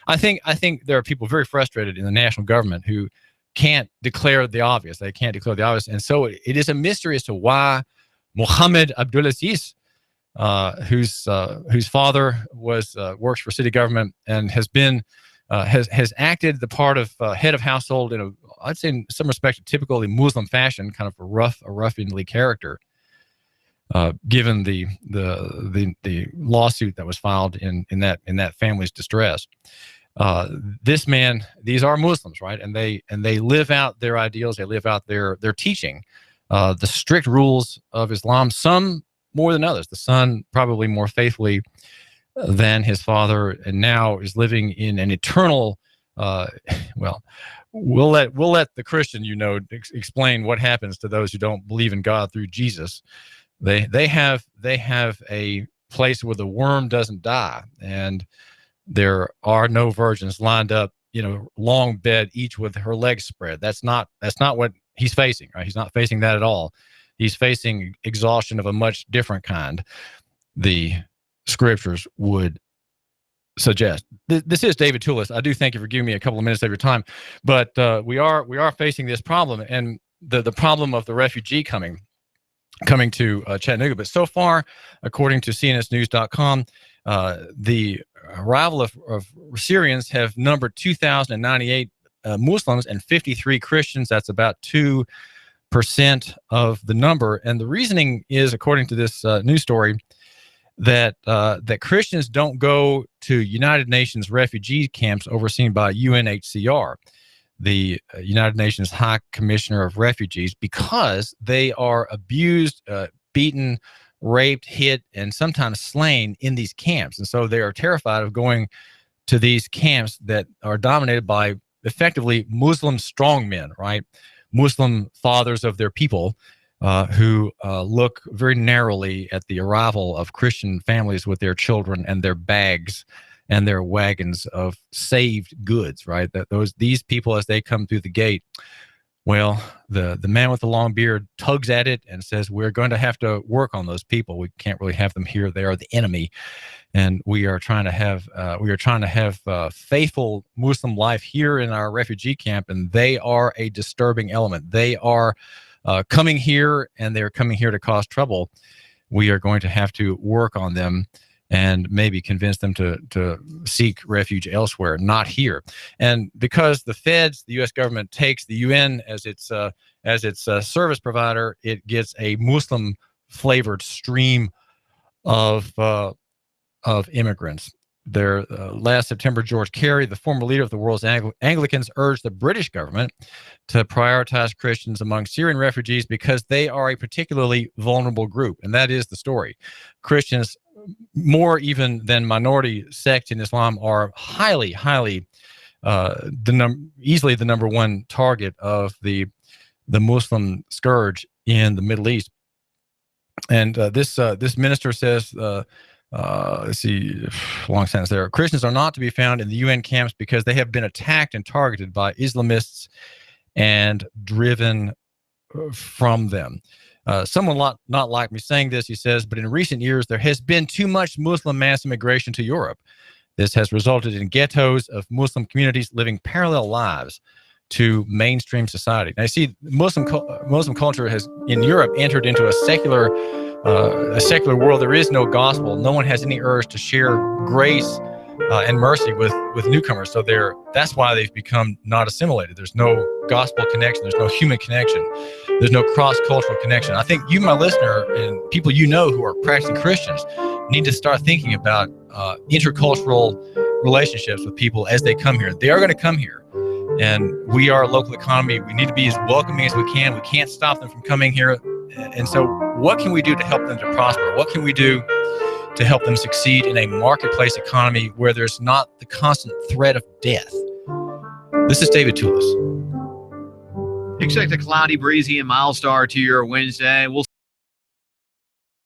I think there are people very frustrated in the national government who can't declare the obvious. They can't declare the obvious, and so it is a mystery as to why Mohammed Abdulaziz, whose father works for city government and has acted the part of head of household in I'd say in some respects a typically Muslim fashion, kind of a ruffianly character, given the lawsuit that was filed in that family's distress. This man, these are Muslims, right? And they live out their ideals. They live out their teaching, the strict rules of Islam. Some more than others. The son probably more faithfully than his father, and now is living in an eternal. Well, we'll let the Christian, explain what happens to those who don't believe in God through Jesus. They have a place where the worm doesn't die, and there are no virgins lined up, long bed, each with her legs spread. That's not what he's facing, right? He's not facing that at all. He's facing exhaustion of a much different kind, the scriptures would suggest. This is David Tulis. I do thank you for giving me a couple of minutes of your time, but we are facing this problem, and the problem of the refugee coming to Chattanooga. But so far, according to CNSnews.com, the arrival of Syrians have numbered 2,098 Muslims and 53 Christians. That's about 2% of the number. And the reasoning is, according to this news story, that Christians don't go to United Nations refugee camps overseen by UNHCR, the United Nations High Commissioner of Refugees, because they are abused, beaten, raped, hit, and sometimes slain in these camps. And so they are terrified of going to these camps that are dominated by effectively Muslim strongmen, right? Muslim fathers of their people, who look very narrowly at the arrival of Christian families with their children and their bags and their wagons of saved goods, right? These people, as they come through the gate, well, the man with the long beard tugs at it and says, we're going to have to work on those people. We can't really have them here. They are the enemy. And we are trying to have faithful Muslim life here in our refugee camp, and they are a disturbing element. They are coming here, and they're coming here to cause trouble. We are going to have to work on them and maybe convince them to seek refuge elsewhere, not here. And because the feds, the U.S. government, takes the UN as its service provider, it gets a Muslim-flavored stream of immigrants. Last September, George Carey, the former leader of the world's Anglicans, urged the British government to prioritize Christians among Syrian refugees because they are a particularly vulnerable group. And that is the story. Christians, more even than minority sects in Islam, are highly, easily the number one target of the Muslim scourge in the Middle East. And this minister says, let's see, long sentence there. Christians are not to be found in the UN camps because they have been attacked and targeted by Islamists and driven from them. Someone not like me saying this, he says, but in recent years, there has been too much Muslim mass immigration to Europe. This has resulted in ghettos of Muslim communities living parallel lives to mainstream society. Now, you see, Muslim culture has, in Europe, entered into a secular world. There is no gospel. No one has any urge to share grace and mercy with newcomers. So that's why they've become not assimilated. There's no gospel connection. There's no human connection. There's no cross-cultural connection. I think you, my listener, and people you know who are practicing Christians need to start thinking about intercultural relationships with people as they come here. They are going to come here. And we are a local economy. We need to be as welcoming as we can. We can't stop them from coming here. And so what can we do to help them to prosper? What can we do to help them succeed in a marketplace economy where there's not the constant threat of death? This is David Tulis. Expect a cloudy, breezy, and mild start to your Wednesday. We'll